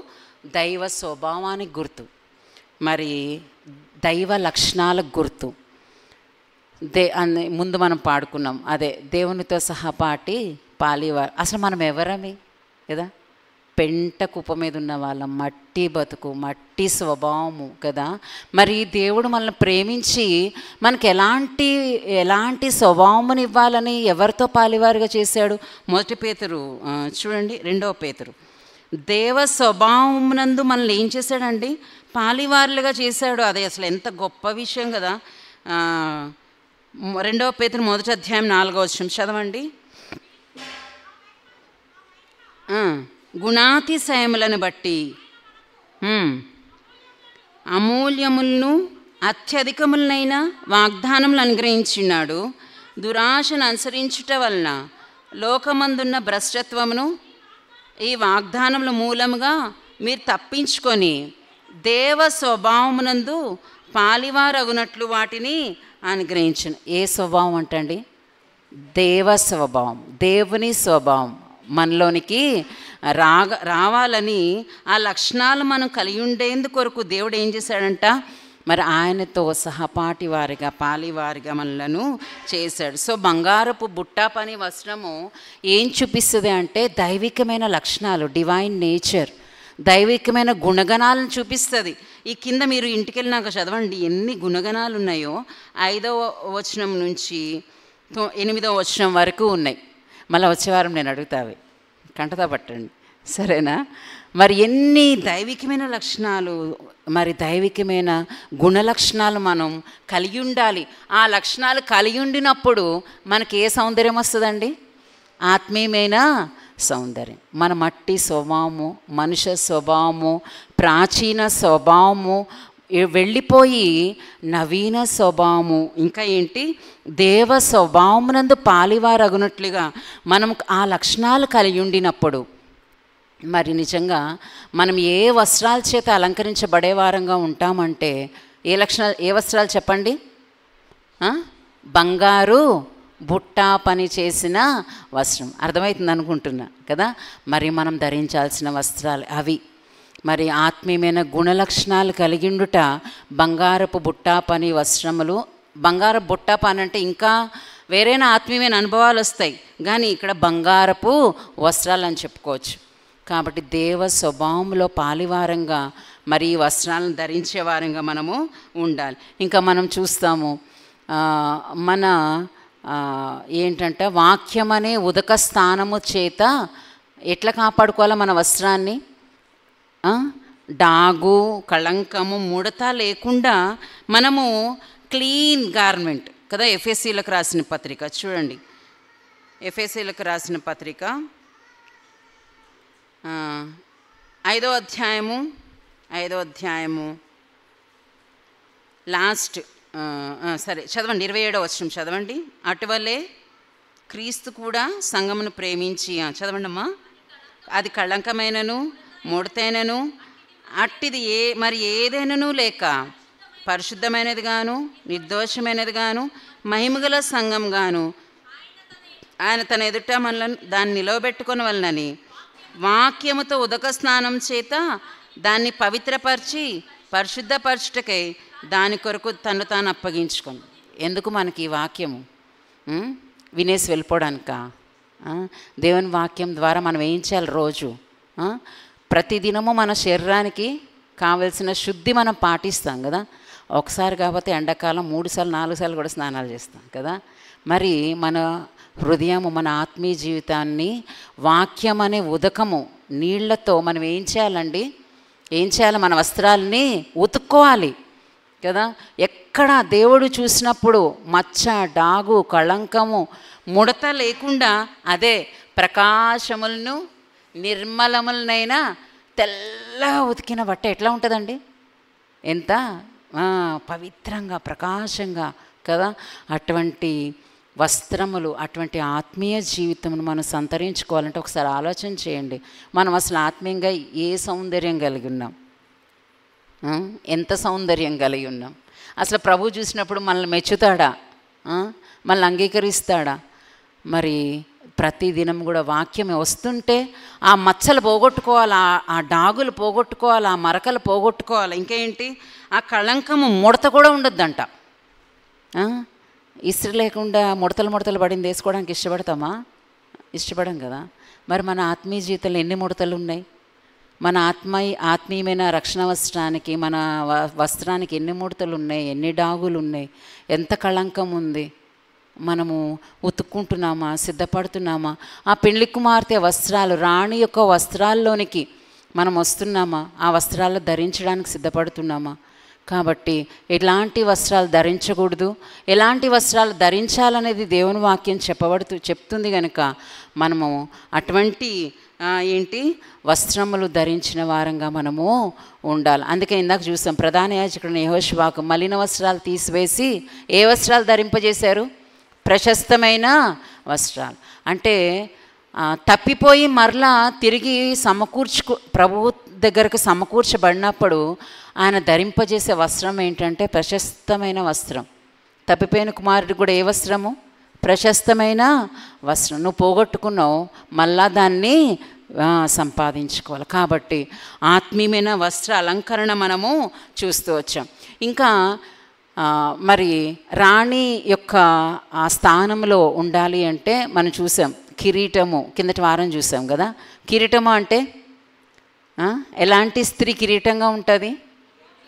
Speaker 1: దైవ స్వభావానికి గుర్తు, మరి దైవ లక్షణాలకు గుర్తు. ముందు మనం పాడుకున్నాం అదే, దేవునితో సహపాటి పాలివారు. అసలు మనం ఎవరమి కదా? పెంట కుప్ప మీద ఉన్న వాళ్ళం, మట్టి బతుకు, మట్టి స్వభావము కదా. మరి దేవుడు మనల్ని ప్రేమించి మనకి ఎలాంటి స్వభావముని ఇవ్వాలని ఎవరితో పాలివారుగా చేశాడు? 1 పేతురు చూడండి, 2వ పేతురు. దేవ స్వభావమునందు మనల్ని ఏం చేశాడండి? పాలివారులుగా చేశాడు. అది అసలు ఎంత గొప్ప విషయం కదా. 2వ పేతురు 1వ అధ్యాయం 4వ వచనం చదవండి. గుణాతిశయములను బట్టి అమూల్యములను అత్యధికములనైన వాగ్దానములు అనుగ్రహించున్నాడు. దురాశను అనుసరించుట వలన లోకమందున్న భ్రష్టత్వమును ఈ వాగ్దానముల మూలముగా మీరు తప్పించుకొని దేవ స్వభావమునందు పాలివారగునట్లు వాటిని అనుగ్రహించును. ఏ స్వభావం అంటండి? దేవ స్వభావం, దేవుని స్వభావం మనలోనికి రావాలని ఆ లక్షణాలు మనం కలిగి ఉండేందుకు కొరకు దేవుడు ఏం చేశాడంట? మరి ఆయనతో సహపాటి వారిగా పాలివారిగా మనలను చేశాడు. సో బంగారపు బుట్టా పని వస్త్రము ఏం చూపిస్తుంది అంటే దైవికమైన లక్షణాలు, డివైన్ నేచర్, దైవికమైన గుణగణాలను చూపిస్తుంది. ఈ కింద మీరు ఇంటికి వెళ్ళినాక చదవండి ఎన్ని గుణగణాలు ఉన్నాయో. 5వ వచనం నుంచి 8వ వచనం వరకు ఉన్నాయి. మళ్ళీ వచ్చే వారం నేను అడుగుతావి, కంటతా పట్టండి, సరేనా? మరి ఎన్ని దైవికమైన లక్షణాలు, మరి దైవికమైన గుణలక్షణాలు మనం కలిగి ఉండాలి. ఆ లక్షణాలు కలిగి ఉండినప్పుడు మనకి ఏ సౌందర్యం వస్తుందండి? ఆత్మీయమైన సౌందర్యం. మన మట్టి స్వభావము, మనుష్య స్వభావము, ప్రాచీన స్వభావము వెళ్ళిపోయి నవీన స్వభావము, ఇంకా ఏంటి, దేవ స్వభావమునందు పాలివారగునట్లుగా మనం ఆ లక్షణాలు కలిగి ఉండినప్పుడు మరి నిజంగా మనం ఏ వస్త్రాల చేత అలంకరించబడే వారంగా ఉంటామంటే ఏ లక్షణాలు, ఏ వస్త్రాలు చెప్పండి? బంగారు బుట్టా పని చేసిన వస్త్రం. అర్థమవుతుంది అనుకుంటున్నా కదా. మరి మనం ధరించాల్సిన వస్త్రాలు అవి. మరి ఆత్మీయమైన గుణలక్షణాలు కలిగిండుట బంగారపు బుట్టా పని వస్త్రములు. బంగారపు బుట్టా పని అంటే ఇంకా వేరేనా ఆత్మీయమైన అనుభవాలు వస్తాయి, కానీ ఇక్కడ బంగారపు వస్త్రాలు అని చెప్పుకోవచ్చు. కాబట్టి దేవ స్వభావంలో పాలివారంగా మరి ఈ వస్త్రాలను ధరించే వారంగా మనము ఉండాలి. ఇంకా మనం చూస్తాము మన ఏంటంటే వాక్యం అనే ఉదక స్థానము చేత ఎట్లా కాపాడుకోవాలో మన వస్త్రాన్ని, డాగు కళంకము ముడత లేకుండా మనము క్లీన్ గార్మెంట్ కదా. ఎఫెసీలకు రాసిన పత్రిక చూడండి, ఎఫెసీలకు రాసిన పత్రిక 5వ అధ్యాయము లాస్ట్ సరే చదవండి, 27వ వచనం చదవండి. అటువలే క్రీస్తు కూడా సంఘమును ప్రేమించి, చదవండి అమ్మా, అది కళంకమైనను ముడతైనను అట్టిది మరి ఏదైనాను లేక పరిశుద్ధమైనది గాను నిర్దోషమైనది గాను మహిమగల సంఘం గాను ఆయన తన ఎదుట మనలను దాన్ని నిలవబెట్టుకొని వలనని వాక్యముతో ఉదక స్నానం చేత దాన్ని పవిత్రపరిచి పరిశుద్ధపరచుటకై దాని కొరకు తను తాను అప్పగించుకొని. ఎందుకు మనకి ఈ వాక్యము? వినేసి వెళ్ళిపోవడానికా? దేవుని వాక్యం ద్వారా మనం ఏం చేయాలి? రోజు ప్రతిదినము మన శరీరానికి కావలసిన శుద్ధి మనం పాటిస్తాం కదా. ఒకసారి కాకపోతే ఎండాకాలం 3 సార్లు 4 సార్లు కూడా స్నానాలు చేస్తాం కదా. మరి మన హృదయము, మన ఆత్మీయ జీవితాన్ని వాక్యం అనే ఉదకము నీళ్లతో మనం ఏం చేయాలండి? ఏం చేయాలి? మన వస్త్రాలని ఉతుక్కోవాలి కదా. ఎక్కడ దేవుడు చూసినప్పుడు మచ్చ, డాగు, కళంకము, ముడత లేకుండా అదే ప్రకాశములను నిర్మలములనైనా తెల్లగా ఉతికిన బట్ట ఎట్లా ఉంటుందండి? ఎంత పవిత్రంగా ప్రకాశంగా కదా. అటువంటి వస్త్రములు, అటువంటి ఆత్మీయ జీవితమును మనం సంతరించుకోవాలంటే ఒకసారి ఆలోచన చేయండి. మనం అసలు ఆత్మీయంగా ఏ సౌందర్యం కలిగి ఉన్నాం? ఎంత సౌందర్యం కలిగి ఉన్నాం? అసలు ప్రభు చూసినప్పుడు మనల్ని మెచ్చుతాడా? మనల్ని అంగీకరిస్తాడా? మరి ప్రతిదినం కూడా వాక్యం వస్తుంటే ఆ మచ్చలు పోగొట్టుకోవాలి, ఆ డాగులు పోగొట్టుకోవాలి, ఆ మరకలు పోగొట్టుకోవాలి. ఇంకా ఏంటి? ఆ కళంకము ముడత కూడా ఉండొద్దంట. ఇస్త్రీ లేకుండా ముడతలు పడింది వేసుకోవడానికి ఇష్టపడతామా? ఇష్టపడం కదా. మరి మన ఆత్మీయ జీవితంలో ఎన్ని ముడతలు ఉన్నాయి? మన ఆత్మీయమైన రక్షణ వస్త్రానికి, మన వస్త్రానికి ఎన్ని ముడతలు ఉన్నాయి, ఎన్ని డాగులు ఉన్నాయి, ఎంత కళంకం ఉంది? మనము ఉతుక్కుంటున్నామా? సిద్ధపడుతున్నామా? ఆ పెళ్లి కుమార్తె వస్త్రాలు, రాణి యొక్క వస్త్రాల్లోనికి మనం వస్తున్నామా? ఆ వస్త్రాలు ధరించడానికి సిద్ధపడుతున్నామా? కాబట్టి ఎలాంటి వస్త్రాలు ధరించకూడదు, ఎలాంటి వస్త్రాలు ధరించాలనేది దేవుని వాక్యం చెప్తుంది కనుక మనము అటువంటి ఏంటి వస్త్రములు ధరించిన వారంగా మనము ఉండాలి. అందుకే ఇందాక చూసాం ప్రధాన యాజకుడిని యెహోషువకు మలిన వస్త్రాలు తీసివేసి ఏ వస్త్రాలు ధరింపజేశారు? ప్రశస్తమైన వస్త్రాలు. అంటే తప్పిపోయి మరలా తిరిగి ప్రభువు దగ్గరకు సమకూర్చబడినప్పుడు ఆయన ధరింపజేసే వస్త్రం ఏంటంటే ప్రశస్తమైన వస్త్రం. తప్పిపోయిన కుమారుడు కూడా ఏ వస్త్రము? ప్రశస్తమైన వస్త్రం. నువ్వు పోగొట్టుకున్నావు, మళ్ళా దాన్ని సంపాదించుకోవాలి. కాబట్టి ఆత్మీయమైన వస్త్ర అలంకరణ మనము చూస్తూ వచ్చాం. ఇంకా మరి రాణి యొక్క ఆ స్థానంలో ఉండాలి అంటే మనం చూసాం కిరీటము, కిందటి వారం చూసాం కదా. కిరీటము అంటే ఎలాంటి స్త్రీ కిరీటంగా ఉంటుంది?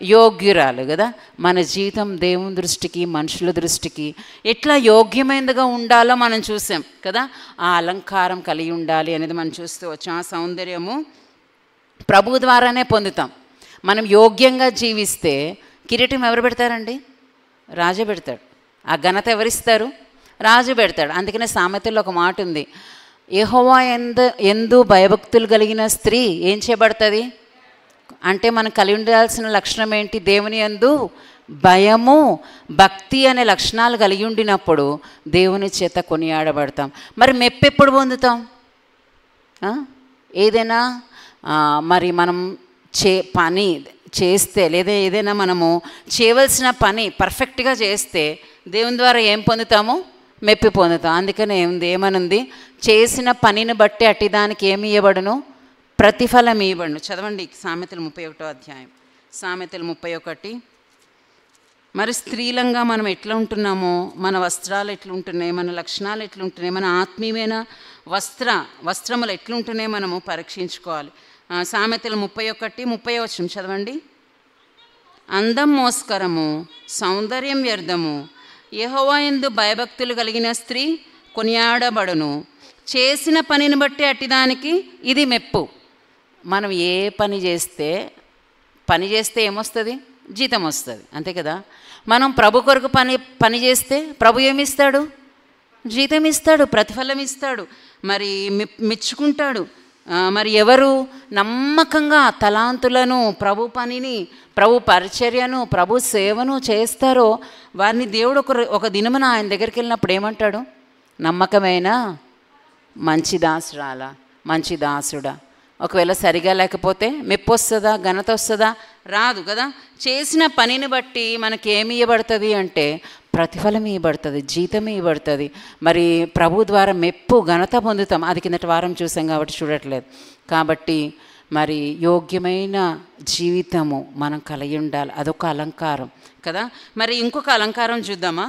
Speaker 1: యోగ్యురాలు కదా. మన జీవితం దేవుని దృష్టికి మనుషుల దృష్టికి ఎట్లా యోగ్యమైనదిగా ఉండాలో మనం చూసాం కదా. ఆ అలంకారం కలిగి ఉండాలి అనేది మనం చూస్తూ వచ్చాం. ఆ సౌందర్యము ప్రభు ద్వారానే పొందుతాం. మనం యోగ్యంగా జీవిస్తే కిరీటం ఎవరు పెడతారండి? రాజు పెడతాడు. ఆ ఘనత ఎవరిస్తారు? రాజు పెడతాడు. అందుకనే సామెతల్లో ఒక మాట ఉంది, యెహోవా యందు భయభక్తులు కలిగిన స్త్రీ ఏం చేయబడుతుంది అంటే మనం కలిగి ఉండాల్సిన లక్షణం ఏంటి? దేవుని యందు భయము భక్తి అనే లక్షణాలు కలిగి ఉండినప్పుడు దేవుని చేత కొనియాడబడతాం. మరి మెప్పు ఎప్పుడు పొందుతాం? ఏదైనా మరి మనం పని చేస్తే లేదా ఏదైనా మనము చేయవలసిన పని పర్ఫెక్ట్గా చేస్తే దేవుని ద్వారా ఏం పొందుతాము? మెప్పి పొందుతాం. అందుకనే ఏమనుంది? చేసిన పనిని బట్టి అట్టి దానికి ఏమి ఇవ్వబడును? ప్రతిఫలం ఇవ్వబడును. చదవండి సామెతలు 31వ అధ్యాయం. సామెతలు 31. మరి స్త్రీలంగా మనం ఎట్లా ఉంటున్నామో, మన వస్త్రాలు ఎట్లుంటున్నాయి, మన లక్షణాలు ఎట్లుంటున్నాయి, మన ఆత్మీయమైన వస్త్రములు ఎట్లుంటున్నాయి మనము పరీక్షించుకోవాలి. సామెతలు 31:30 చదవండి. అందం మోస్కరము, సౌందర్యం వ్యర్థము, యెహోవా యందు భయభక్తులు కలిగిన స్త్రీ కొనియాడబడును, చేసిన పనిని బట్టి అట్టిదానికి ఇది మెప్పు. మనం ఏ పని చేస్తే ఏమొస్తుంది? జీతం వస్తుంది, అంతే కదా. మనం ప్రభు కొరకు పని చేస్తే ప్రభు ఏమిస్తాడు? జీతం ఇస్తాడు, ప్రతిఫలం ఇస్తాడు, మరి మెచ్చుకుంటాడు. మరి ఎవరు నమ్మకంగా తలాంతులను, ప్రభు పనిని, ప్రభు పరిచర్యను, ప్రభు సేవను చేస్తారో వారిని దేవుడు ఒక దినమున ఆయన దగ్గరికి వెళ్ళినప్పుడు ఏమంటాడు? నమ్మకమైన మంచి దాసురాలా, మంచి దాసుడా. ఒకవేళ సరిగా లేకపోతే మెప్పు వస్తుందా? ఘనత వస్తుందా? రాదు కదా. చేసిన పనిని బట్టి మనకి ఏమి ఇవ్వబడుతుంది అంటే ప్రతిఫలం ఇవ్వబడుతుంది, జీతం ఇవ్వబడుతుంది. మరి ప్రభు ద్వారా మెప్పు ఘనత పొందుతాం. అది కిందటి వారం చూసాం కాబట్టి చూడట్లేదు. కాబట్టి మరి యోగ్యమైన జీవితము మనం కలిగి ఉండాలి. అదొక అలంకారం కదా. మరి ఇంకొక అలంకారం చూద్దామా?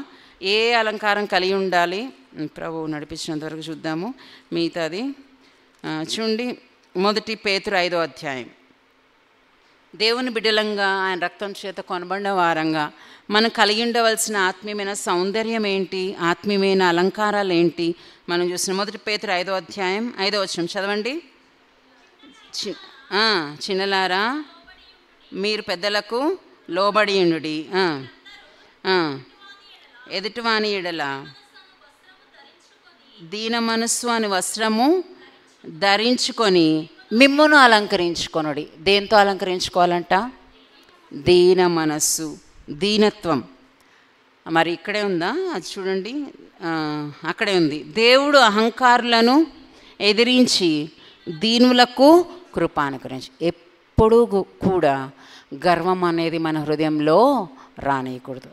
Speaker 1: ఏ అలంకారం కలిగి ఉండాలి? ప్రభు నడిపించినంత వరకు చూద్దాము, మిగతాది చూడండి. 1 పేతురు 5వ అధ్యాయం. దేవుని బిడ్డలంగా ఆయన రక్తం చేత కొనబడిన వారంగా మనం కలిగి ఉండవలసిన ఆత్మీయమైన సౌందర్యం ఏంటి, ఆత్మీయమైన అలంకారాలు ఏంటి మనం చూసిన 1 పేతురు 5వ అధ్యాయం 5వ వచనం చదవండి. చిన్నలారా మీరు పెద్దలకు లోబడి ఉండుడి, ఎదుటివాని ఎడల దీన మనస్సు అని వస్త్రము ధరించుకొని మిమ్మును అలంకరించుకొనుడి. దేంతో అలంకరించుకోవాలంట? దీన మనస్సు, దీనత్వం. మరి ఇక్కడే ఉందా? అది చూడండి, అక్కడే ఉంది. దేవుడు అహంకారులను ఎదిరించి దీనులకు కృప అనుగ్రహించి. ఎప్పుడూ కూడా గర్వం అనేది మన హృదయంలో రానియకూడదు.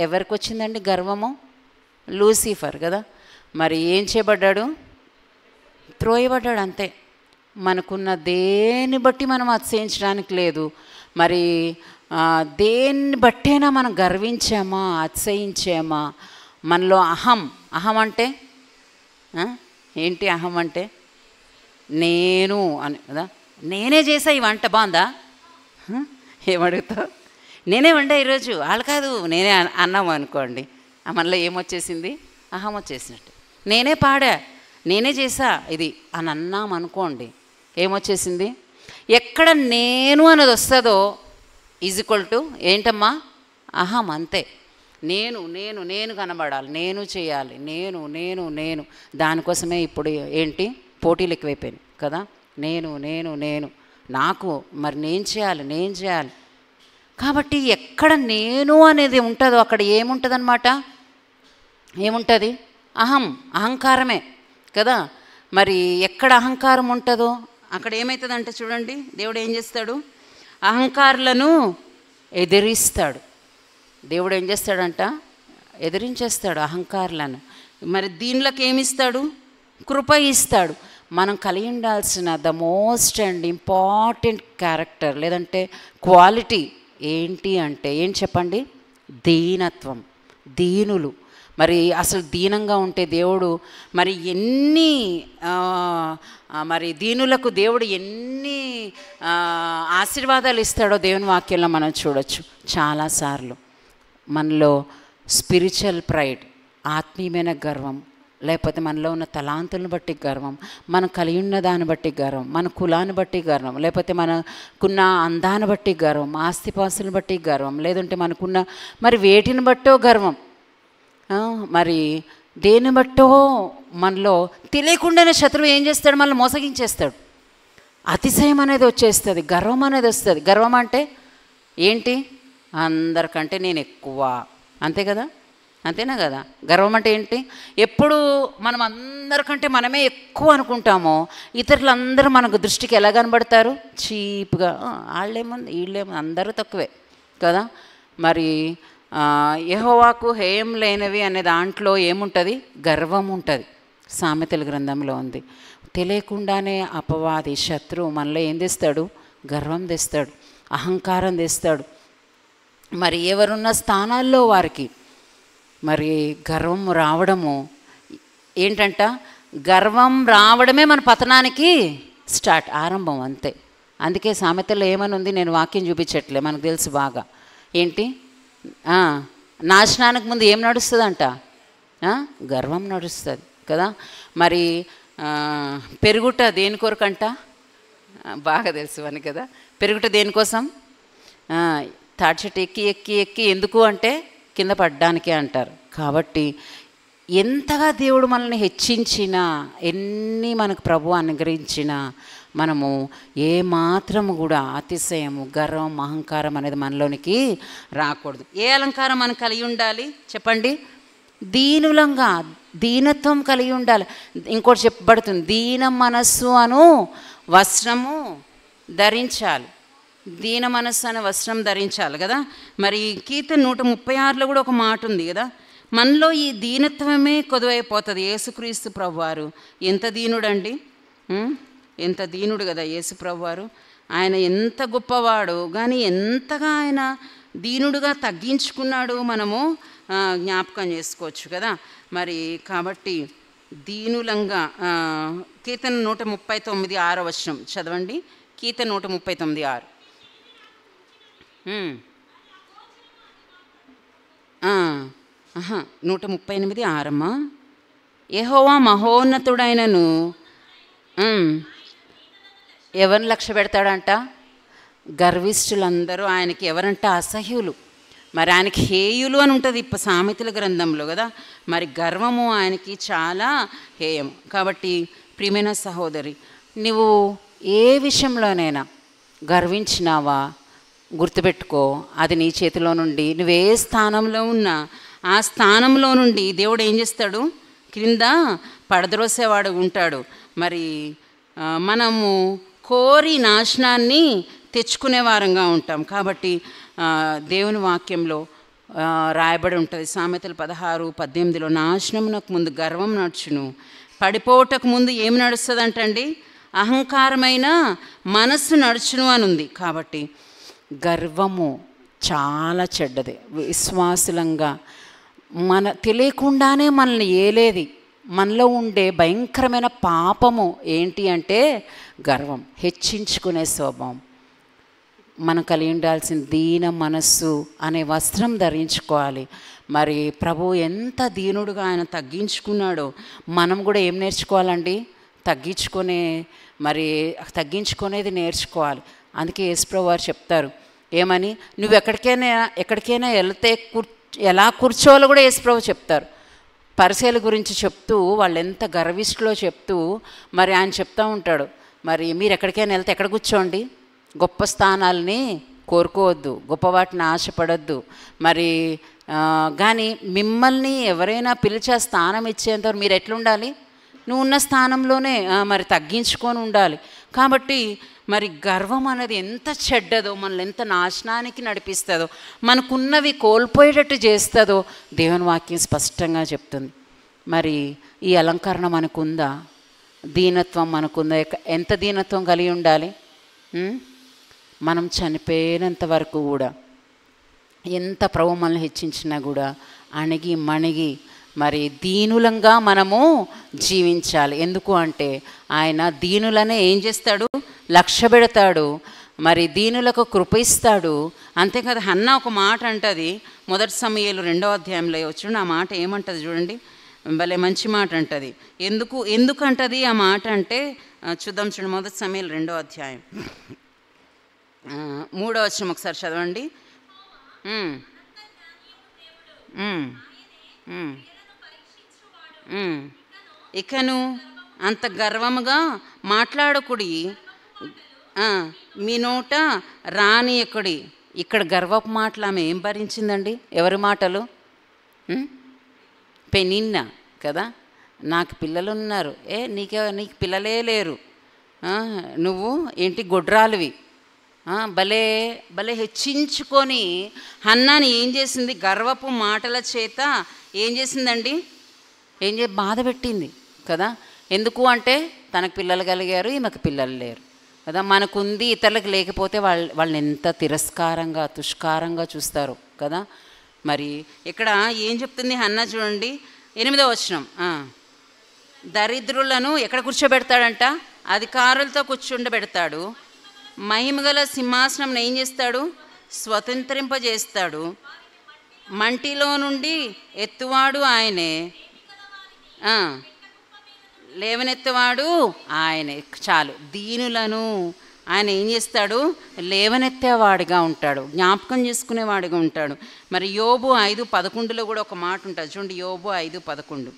Speaker 1: ఎవరికి వచ్చిందండి గర్వము? లూసిఫర్ కదా. మరి ఏం చేయబడ్డాడు? త్రోయబడ్డాడు, అంతే. మనకున్న దేన్ని బట్టి మనం అతిశయించడానికి లేదు. మరి దేన్ని బట్టైనా మనం గర్వించామా, అతిశయించామా? మనలో అహం అంటే ఏంటి? అహం అంటే నేను అని కదా. నేనే చేసా ఈ వంట, బాగుందా? ఏమడుగుతావు? నేనే వండా ఈరోజు, వాళ్ళు కాదు నేనే అన్నాము అనుకోండి, మనలో ఏమొచ్చేసింది? అహం వచ్చేసినట్టు. నేనే పాడా, నేనే చేసా ఇది అని అన్నాం అనుకోండి, ఏమొచ్చేసింది? ఎక్కడ నేను అన్నది వస్తుందో ఈజ్ఈక్వల్ టు ఏంటమ్మా? అహం, అంతే. నేను నేను నేను కనబడాలి, నేను చేయాలి, నేను నేను నేను. దానికోసమే ఇప్పుడు ఏంటి? పోటీలు ఎక్కువైపోయినాయి కదా. నేను నేను నేను నాకు మరి నేను చేయాలి. కాబట్టి ఎక్కడ నేను అనేది ఉంటుందో అక్కడ ఏముంటుంది? అహంకారమే కదా. మరి ఎక్కడ అహంకారం ఉంటుందో అక్కడ ఏమవుతుందంటే చూడండి, దేవుడు ఏం చేస్తాడు? అహంకారులను ఎదిరిస్తాడు. దేవుడు ఏం చేస్తాడంట? ఎదిరించేస్తాడు అహంకారులను. మరి దీనిలోకి ఏమిస్తాడు? కృప ఇస్తాడు. మనం కలిగి ఉండాల్సిన the most and important character లేదంటే క్వాలిటీ ఏంటి అంటే ఏం చెప్పండి? దీనత్వం, దీనులు. మరి అసలు దీనంగా ఉంటే దేవుడు మరి మరి దీనులకు దేవుడు ఎన్ని ఆశీర్వాదాలు ఇస్తాడో దేవుని వాక్యంలో మనం చూడొచ్చు. చాలాసార్లు మనలో స్పిరిచువల్ ప్రైడ్, ఆత్మీయమైన గర్వం, లేకపోతే మనలో ఉన్న తలాంతులను బట్టి గర్వం, మనం కలిగి ఉన్న దాన్ని బట్టి గర్వం, మన కులాన్ని బట్టి గర్వం, లేకపోతే మనకున్న అందాన్ని బట్టి గర్వం, ఆస్తిపాస్తులను బట్టి గర్వం, లేదంటే మనకున్న మరి వేటిని బట్టో గర్వం, మరి దేని బట్టో మనలో తెలియకుండానే శత్రువు ఏం చేస్తాడు? మనల్ని మోసగించేస్తాడు. అతిశయం అనేది వచ్చేస్తుంది, గర్వం అనేది వస్తుంది. గర్వం అంటే ఏంటి? అందరికంటే నేను ఎక్కువ, అంతే కదా? అంతేనా కదా? గర్వం అంటే ఏంటి? ఎప్పుడు మనం అందరికంటే మనమే ఎక్కువ అనుకుంటామో ఇతరులందరూ మనకు దృష్టికి ఎలా కనబడతారు? చీప్గా. వాళ్ళేముంది వీళ్ళేముంది అందరూ తక్కువే కదా. మరి యెహోవాకు హేయం లేనివి అనే దాంట్లో ఏముంటుంది? గర్వం ఉంటుంది. సామెతల గ్రంథంలో ఉంది. తెలియకుండానే అపవాది శత్రువు మనలో ఏం తెస్తాడు? గర్వం తెస్తాడు, అహంకారం తెస్తాడు. మరి ఎవరున్న స్థానాల్లో వారికి మరి గర్వం రావడము ఏంటంట? గర్వం రావడమే మన పతనానికి ఆరంభం, అంతే. అందుకే సామెతల్లో ఏమని ఉంది? నేను వాక్యం చూపించట్లే, మనకు తెలుసు బాగా. ఏంటి? నాశనానికి ముందు ఏం నడుస్తుందంట? గర్వం నడుస్తుంది కదా. మరి పెరుగుట దేని కొరకంట? బాగా తెలుసు అని కదా. పెరుగుట దేనికోసం? తాటి చెట్టు ఎక్కి ఎక్కి ఎక్కి ఎందుకు అంటే కింద పడ్డానికే అంటారు. కాబట్టి ఎంతగా దేవుడు మనల్ని హెచ్చించినా, ఎన్ని మనకు ప్రభు అనుగ్రహించినా మనము ఏమాత్రము కూడా అతిశయము, గర్వం, అహంకారం అనేది మనలోనికి రాకూడదు. ఏ అలంకారం మనం కలిగి ఉండాలి చెప్పండి? దీనులంగా, దీనత్వం కలిగి ఉండాలి. ఇంకోటి చెప్పబడుతుంది, దీన మనస్సు అను వస్త్రము ధరించాలి. దీన మనస్సు అనే వస్త్రం ధరించాలి కదా. మరి కీర్తన 136లో కూడా ఒక మాట ఉంది కదా, మనలో ఈ దీనత్వమే కొదువైపోతుంది. యేసుక్రీస్తు ప్రభువారు ఎంత దీనుడండి, ఎంత దీనుడు కదా యేసు ప్రభువారు. ఆయన ఎంత గొప్పవాడు, కానీ ఎంతగా ఆయన దీనుడుగా తగ్గించుకున్నాడు మనము జ్ఞాపకం చేసుకోవచ్చు కదా. మరి కాబట్టి దీనులంగా కీర్తన 139 వచనం చదవండి. కీర్తన 139:6. 138:6 యెహోవా మహోన్నతుడైనను ఎవరిని లక్ష్య పెడతాడంట? గర్విష్ఠులందరూ ఆయనకి ఎవరంట? అసహ్యులు. మరి ఆయనకి హేయులు అని ఉంటుంది సామెతల గ్రంథంలో కదా. మరి గర్వము ఆయనకి చాలా హేయం. కాబట్టి ప్రియమైన సహోదరి, నువ్వు ఏ విషయంలోనైనా గర్వించినావా గుర్తుపెట్టుకో, అది నీ చేతిలో నుండి, నువ్వే స్థానంలో ఉన్నా ఆ స్థానంలో నుండి దేవుడు ఏం చేస్తాడు? క్రింద పడద్రోసేవాడు ఉంటాడు. మరి మనము కోరి నాశనాన్ని తెచ్చుకునే వారంగా ఉంటాం. కాబట్టి దేవుని వాక్యంలో రాయబడి ఉంటుంది సామెతలు 16:18 నాశనమునకు ముందు గర్వం నడుచును, పడిపోవటకు ముందు ఏం నడుస్తుంది అంటండి? అహంకారమైన మనస్సు నడుచును అని ఉంది. కాబట్టి గర్వము చాలా చెడ్డది. విశ్వాసులంగా మన తెలియకుండానే మనల్ని ఏలేది, మనలో ఉండే భయంకరమైన పాపము ఏంటి అంటే గర్వం, హెచ్చించుకునే స్వభావం. మనం కలిగి ఉండాల్సిన దీన మనస్సు అనే వస్త్రం ధరించుకోవాలి. మరి ప్రభు ఎంత దీనుడుగా ఆయన తగ్గించుకున్నాడో మనం కూడా ఏం నేర్చుకోవాలండి? తగ్గించుకునేది నేర్చుకోవాలి. అందుకే యేసుప్రభు వారు చెప్తారు ఏమని? నువ్వు ఎక్కడికైనా వెళ్తే ఎలా కూర్చోవాలో కూడా యేసుప్రభు చెప్తారు. పరిసయ్యుల గురించి చెప్తూ వాళ్ళు ఎంత గర్విష్ఠులో చెప్తూ మరి ఆయన చెప్తూ ఉంటాడు, మరి మీరు ఎక్కడికైనా వెళ్తే ఎక్కడ కూర్చోండి, గొప్ప స్థానాలని కోరుకోవద్దు, గొప్ప వాటిని ఆశపడద్దు. మరి కానీ మిమ్మల్ని ఎవరైనా పిలిచి ఆ స్థానం ఇచ్చేంతవరకు మీరు ఎట్లుండాలి? నువ్వు ఉన్న స్థానంలోనే మరి తగ్గించుకొని ఉండాలి. కాబట్టి మరి గర్వం అనేది ఎంత చెడ్డదో, మనల్ని ఎంత నాశనానికి నడిపిస్తుందో, మనకున్నవి కోల్పోయేటట్టు చేస్తుందో దేవుని వాక్యం స్పష్టంగా చెప్తుంది. మరి ఈ అలంకరణ మనకుందా? దీనత్వం మనకుందా? ఎంత దీనత్వం కలిగి ఉండాలి? మనం చనిపోయినంత వరకు కూడా ఎంత ప్రభు మనల్ని హెచ్చించినా కూడా అణిగి మణిగి మరి దీనులంగా మనము జీవించాలి. ఎందుకు అంటే ఆయన దీనులనే ఏం చేస్తాడు? లక్ష్య పెడతాడు, మరి దీనులకు కృప ఇస్తాడు. అంతేకాదు హన్నా ఒక మాట అంటది, మొదటి సమూయేలు 2వ అధ్యాయంలో వచ్చిన ఆ మాట ఏమంటది చూడండి, భలే మంచి మాట అంటది. ఎందుకంటది ఆ మాట అంటే చూద్దాం చూడండి. మొదటి సమూయేలు 2వ అధ్యాయం 3వ వచనం ఒకసారి చదవండి. ఇకను అంత గర్వముగా మాట్లాడకుడి, మీ నోట రానియకుడి. ఇక్కడ గర్వపు మాటలు ఆమె ఏం భరించిందండి? ఎవరి మాటలు? పెనిన్నా కదా, నాకు పిల్లలు ఉన్నారు, నీకు పిల్లలే లేరు, నువ్వు ఏంటి గొడ్రాలివి, భలే భలే హెచ్చించుకొని హన్నాని ఏం చేసింది? గర్వపు మాటల చేత ఏం చేసిందండి? బాధ పెట్టింది కదా. ఎందుకు అంటే తనకు పిల్లలు కలిగారు, ఈమెకు పిల్లలు లేరు కదా. మనకుంది, ఇతరులకు లేకపోతే వాళ్ళని ఎంత తిరస్కారంగా తుష్కారంగా చూస్తారు కదా. మరి ఇక్కడ ఏం చెప్తుంది హన్నా చూడండి, 8వ వచనం. దరిద్రులను ఎక్కడ కూర్చోబెడతాడంట? అధికారులతో కూర్చుండబెడతాడు. మహిమగల సింహాసనం ఏం చేస్తాడు? స్వతంత్రింపజేస్తాడు. మంటిలో నుండి ఎత్తువాడు ఆయనే, లేవనెత్తేవాడు ఆయనే. చాలు, దీనులను ఆయన ఏం చేస్తాడు? లేవనెత్తేవాడిగా ఉంటాడు, జ్ఞాపకం చేసుకునేవాడిగా ఉంటాడు. మరి యోబు 5:11 కూడా ఒక మాట ఉంటుంది చూడండి. యోబు 5:11.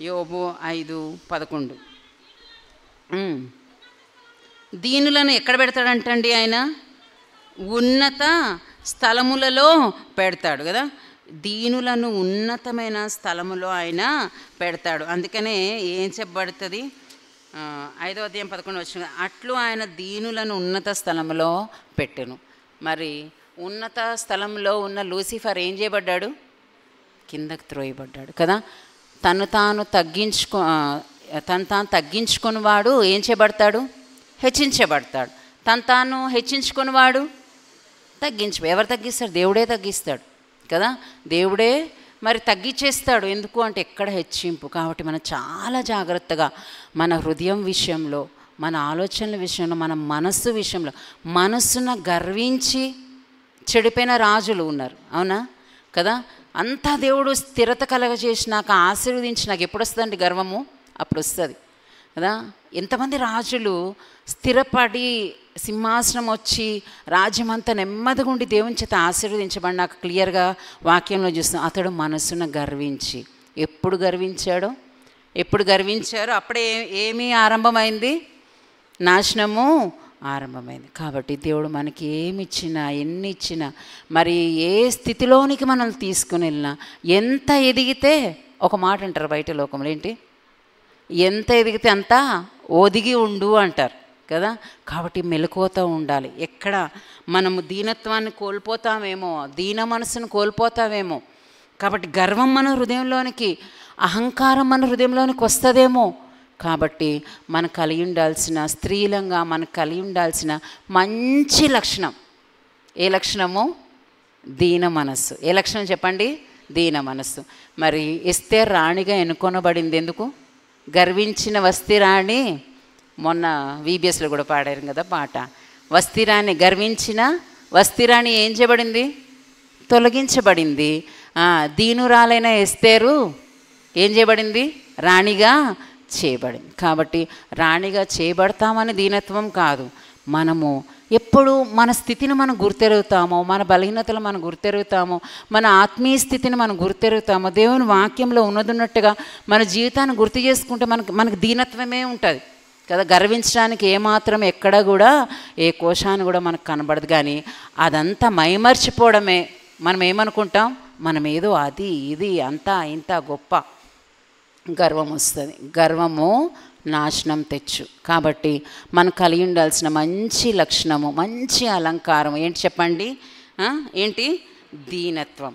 Speaker 1: యోబు 5:11. దీనులను ఎక్కడ పెడతాడంటండి? ఆయన ఉన్నత స్థలములలో పెడతాడు కదా. దీనులను ఉన్నతమైన స్థలములో ఆయన పెడతాడు. అందుకనే ఏం చెప్పబడుతుంది? 5వ అధ్యాయం 11 వచ్చిన అట్లు ఆయన దీనులను ఉన్నత స్థలంలో పెట్టెను. మరి ఉన్నత స్థలంలో ఉన్న లూసిఫర్ ఏం చేయబడ్డాడు? కిందకు త్రోయబడ్డాడు కదా. తను తాను తగ్గించుకుని వాడు ఏం చేయబడతాడు? హెచ్చించబడతాడు. తను తాను హెచ్చించుకుని వాడు ఎవరు తగ్గిస్తాడు? దేవుడే తగ్గిస్తాడు కదా. దేవుడే మరి తగ్గించేస్తాడు. ఎందుకు అంటే ఎక్కడ హెచ్చింపు. కాబట్టి మనం చాలా జాగ్రత్తగా మన హృదయం విషయంలో, మన ఆలోచనల విషయంలో, మన మనస్సు విషయంలో, మనస్సును గర్వించి చెడిపోయిన రాజులు ఉన్నారు, అవునా కదా. అంతా దేవుడు స్థిరత కలగజేసి నాకు ఆశీర్వదించి నాకు ఎప్పుడు వస్తుందండి గర్వము? అప్పుడు వస్తుంది కదా. ఎంతమంది రాజులు స్థిరపడి సింహాసనం వచ్చి రాజ్యం అంతా నెమ్మదిగా ఉండి దేవుని చేత ఆశీర్వదించబడి నాకు క్లియర్గా వాక్యంలో చూస్తున్నాం. అతడు మనస్సును గర్వించి, ఎప్పుడు గర్వించారో అప్పుడే ఏమీ ఆరంభమైంది? నాశనము ఆరంభమైంది. కాబట్టి దేవుడు మనకి ఏమి ఇచ్చినా, ఎన్ని ఇచ్చినా, మరి ఏ స్థితిలోనికి మనల్ని తీసుకుని వెళ్ళినా, ఎంత ఎదిగితే, ఒక మాట అంటారు బయట లోకంలో, ఏంటి? ఎంత ఎదిగితే అంతా ఒదిగి ఉండు అంటారు కదా. కాబట్టి మెలకువతో ఉండాలి. ఎక్కడ మనము దీనత్వాన్ని కోల్పోతామేమో, దీన మనసును కోల్పోతామేమో. కాబట్టి గర్వం మన హృదయంలోనికి, అహంకారం మన హృదయంలోనికి వస్తుందేమో. కాబట్టి మనకు కలిగి ఉండాల్సిన, స్త్రీలంగా మనకు కలిగి ఉండాల్సిన మంచి లక్షణం ఏ లక్షణము? దీన మనస్సు. ఏ లక్షణం చెప్పండి? దీన మనస్సు. మరి ఎస్తేర్ రాణిగా ఎన్నుకొనబడింది ఎందుకు? గర్వించిన వస్తిరాణి, మొన్న VBSలో కూడా పాడారు కదా పాట. వస్తిరాణి, గర్వించిన వస్తిరాణి ఏం చేయబడింది? తొలగించబడింది. దీనురాలైన ఎస్తేరు ఏం చేయబడింది? రాణిగా చేయబడింది. కాబట్టి రాణిగా చేయబడతామని దీనత్వం కాదు. మనము ఎప్పుడు మన స్థితిని మనం గుర్తెరుగుతామో, మన బలహీనతలు మనం గుర్తెరుగుతామో, మన ఆత్మీయ స్థితిని మనం గుర్తెరుగుతామో, దేవుని వాక్యంలో ఉన్నట్టుగా మన జీవితాన్ని గుర్తు చేసుకుంటే మనకు దీనత్వమే ఉంటుంది కదా. గర్వించడానికి ఏమాత్రం ఎక్కడ కూడా ఏ కోశాన్ని కూడా మనకు కనబడదు. కానీ అదంతా మైమర్చిపోవడమే. మనం ఏమనుకుంటాం, మనం ఏదో అది ఇది అంతా ఇంత గొప్ప. గర్వం వస్తుంది. గర్వము నాశనం తెచ్చు. కాబట్టి మనం కలిగి ఉండాల్సిన మంచి లక్షణము, మంచి అలంకారం ఏంటి చెప్పండి? ఏంటి? దీనత్వం.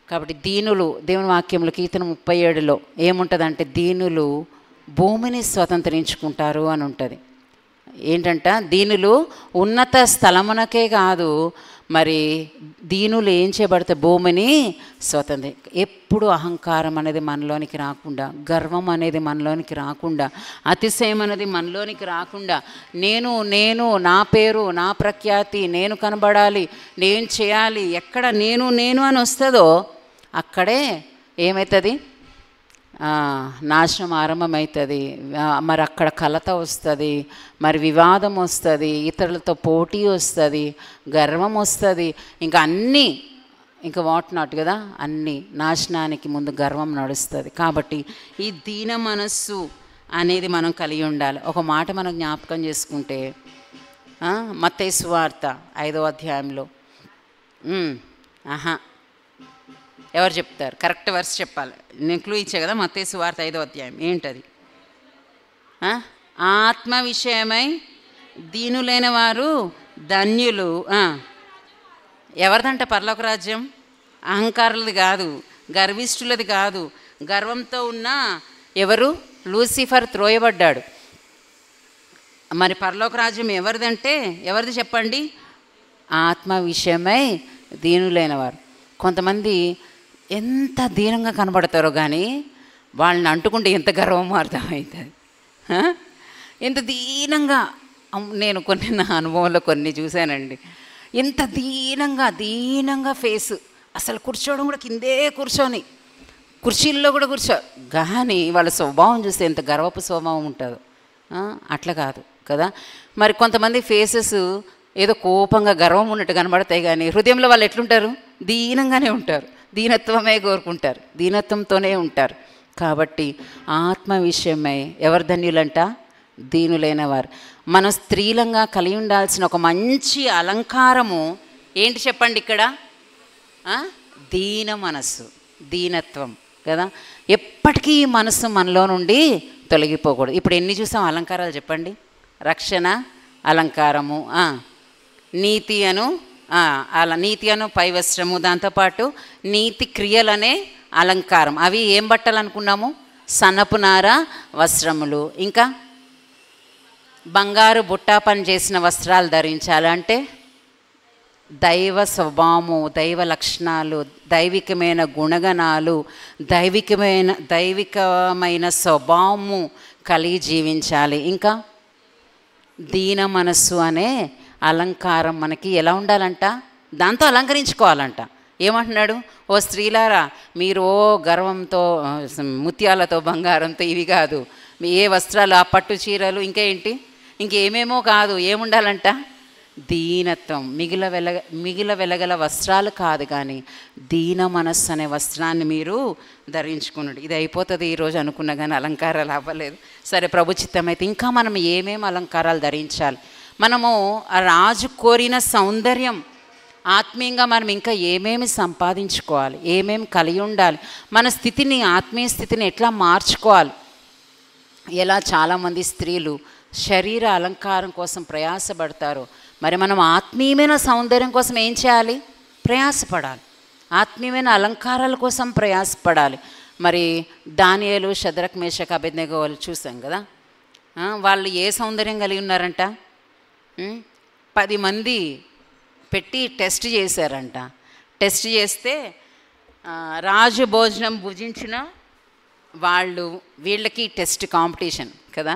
Speaker 1: కాబట్టి దీనులు, దేవుని వాక్యంలో కీర్తన 37లో ఏముంటుందంటే, దీనులు భూమిని స్వతంత్రించుకుంటారు అని ఉంటుంది. ఏంటంట? దీనులు ఉన్నత స్థలమునకే కాదు, మరి దీనులు ఏం చేయబడితే భూమిని ఎప్పుడు అహంకారం అనేది మనలోనికి రాకుండా, గర్వం అనేది మనలోనికి రాకుండా, అతిశయం అనేది మనలోనికి రాకుండా, నేను నా పేరు, నా ప్రఖ్యాతి, నేను కనబడాలి, నేను చేయాలి, ఎక్కడ నేను అని వస్తుందో అక్కడే ఏమవుతుంది? నాశనం ఆరంభమవుతుంది. మరి అక్కడ కలత వస్తుంది, మరి వివాదం వస్తుంది, ఇతరులతో పోటీ వస్తుంది, గర్వం వస్తుంది, ఇంకా అన్నీ, ఇంకా వాట్ నాట్ కదా, అన్నీ నాశనానికి ముందు గర్వం నడుస్తుంది. కాబట్టి ఈ దీన మనస్సు అనేది మనం కలిగి ఉండాలి. ఒక మాట మనం జ్ఞాపకం చేసుకుంటే, మత్తయి సువార్త 5వ అధ్యాయంలో ఎవరు చెప్తారు? కరెక్ట్ వర్స్ చెప్పాలి. నేను క్లూ ఇచ్చా కదా, మత్తయి సువార్త 5వ అధ్యాయం. ఏంటది? ఆత్మ విషయమై దీనులైన వారు ధన్యులు. ఎవరిదంట పరలోక రాజ్యం? అహంకారులది కాదు, గర్విష్ఠులది కాదు. గర్వంతో ఉన్న ఎవరు? లూసిఫర్ త్రోయబడ్డాడు. మరి పరలోక రాజ్యం ఎవరిదంటే ఎవరిది చెప్పండి? ఆత్మ విషయమై దీనులైన వారు. కొంతమంది ఎంత దీనంగా కనబడతారో కానీ వాళ్ళని అంటుకుంటే ఎంత గర్వమో అర్థమవుతుంది. ఎంత దీనంగా, నేను నా అనుభవంలో కొన్ని చూశానండి. ఎంత దీనంగా ఫేసు, అసలు కూర్చోవడం కూడా కిందే కూర్చొని, కుర్చీల్లో కూడా కానీ వాళ్ళ స్వభావం చూస్తే ఎంత గర్వపు స్వభావం ఉంటుందో. అట్లా కాదు కదా. మరి కొంతమంది ఫేసెస్ ఏదో కోపంగా గర్వం ఉన్నట్టు కనబడతాయి, కానీ హృదయంలో వాళ్ళు ఎట్లుంటారు? దీనంగానే ఉంటారు, దీనత్వమే కోరుకుంటారు, దీనత్వంతోనే ఉంటారు. కాబట్టి ఆత్మ విషయమై ఎవరు ధన్యులంట? దీనులైన వారు. మనం స్త్రీలంగా కలిగి ఉండాల్సిన ఒక మంచి అలంకారము ఏంటి చెప్పండి ఇక్కడ? దీన మనస్సు, దీనత్వం కదా. ఎప్పటికీ ఈ మనస్సు మనలో నుండి తొలగిపోకూడదు. ఇప్పుడు ఎన్ని చూసాం అలంకారాలు చెప్పండి? రక్షణ అలంకారము, నీతి అను పై వస్త్రము, దాంతోపాటు నీతి క్రియలనే అలంకారం. అవి ఏం బట్టలు అనుకున్నాము? సన్నపు నార వస్త్రములు, ఇంకా బంగారు బుట్టా పని చేసిన వస్త్రాలు ధరించాలి. అంటే దైవ స్వభావము, దైవ లక్షణాలు, దైవికమైన గుణగణాలు, దైవికమైన స్వభావము కలిగి జీవించాలి. ఇంకా దీన మనస్సు అనే అలంకారం మనకి ఎలా ఉండాలంట? దాంతో అలంకరించుకోవాలంట. ఏమంటున్నాడు? ఓ స్త్రీలారా, మీరు గర్వంతో, ముత్యాలతో, బంగారంతో ఇవి కాదు, ఏ వస్త్రాలు, ఆ పట్టు చీరలు, ఇంకా ఏంటి, ఇంకేమేమో కాదు. ఏముండాలంట? దీనత్వం. మిగిల వెలగల వస్త్రాలు కాదు, కానీ దీన మనస్సు అనే వస్త్రాన్ని మీరు ధరించుకున్నాడు. ఇది అయిపోతుంది ఈరోజు అనుకున్నా, కానీ అలంకారాలు అవ్వలేదు. సరే, ప్రభు చిత్తమైతే ఇంకా మనం ఏమేమి అలంకారాలు ధరించాలి? మనము ఆ రాజు కోరిన సౌందర్యం, ఆత్మీయంగా మనం ఇంకా ఏమేమి సంపాదించుకోవాలి, ఏమేమి కలిగి ఉండాలి, మన స్థితిని, ఆత్మీయ స్థితిని ఎట్లా మార్చుకోవాలి, ఎలా చాలామంది స్త్రీలు శరీర అలంకారం కోసం ప్రయాసపడతారు. మరి మనం ఆత్మీయమైన సౌందర్యం కోసం ఏం చేయాలి? ప్రయాసపడాలి. ఆత్మీయమైన అలంకారాల కోసం ప్రయాసపడాలి. మరి దానియేలు, షద్రక్, మేషక్, అబేద్నెగో వాళ్ళు చూసాం కదా. వాళ్ళు ఏ సౌందర్యం కలిగి ఉన్నారంట? 10 మంది పెట్టి టెస్ట్ చేశారంట. టెస్ట్ చేస్తే రాజు భోజనం భుజించిన వీళ్ళకి టెస్ట్ కాంపిటీషన్ కదా.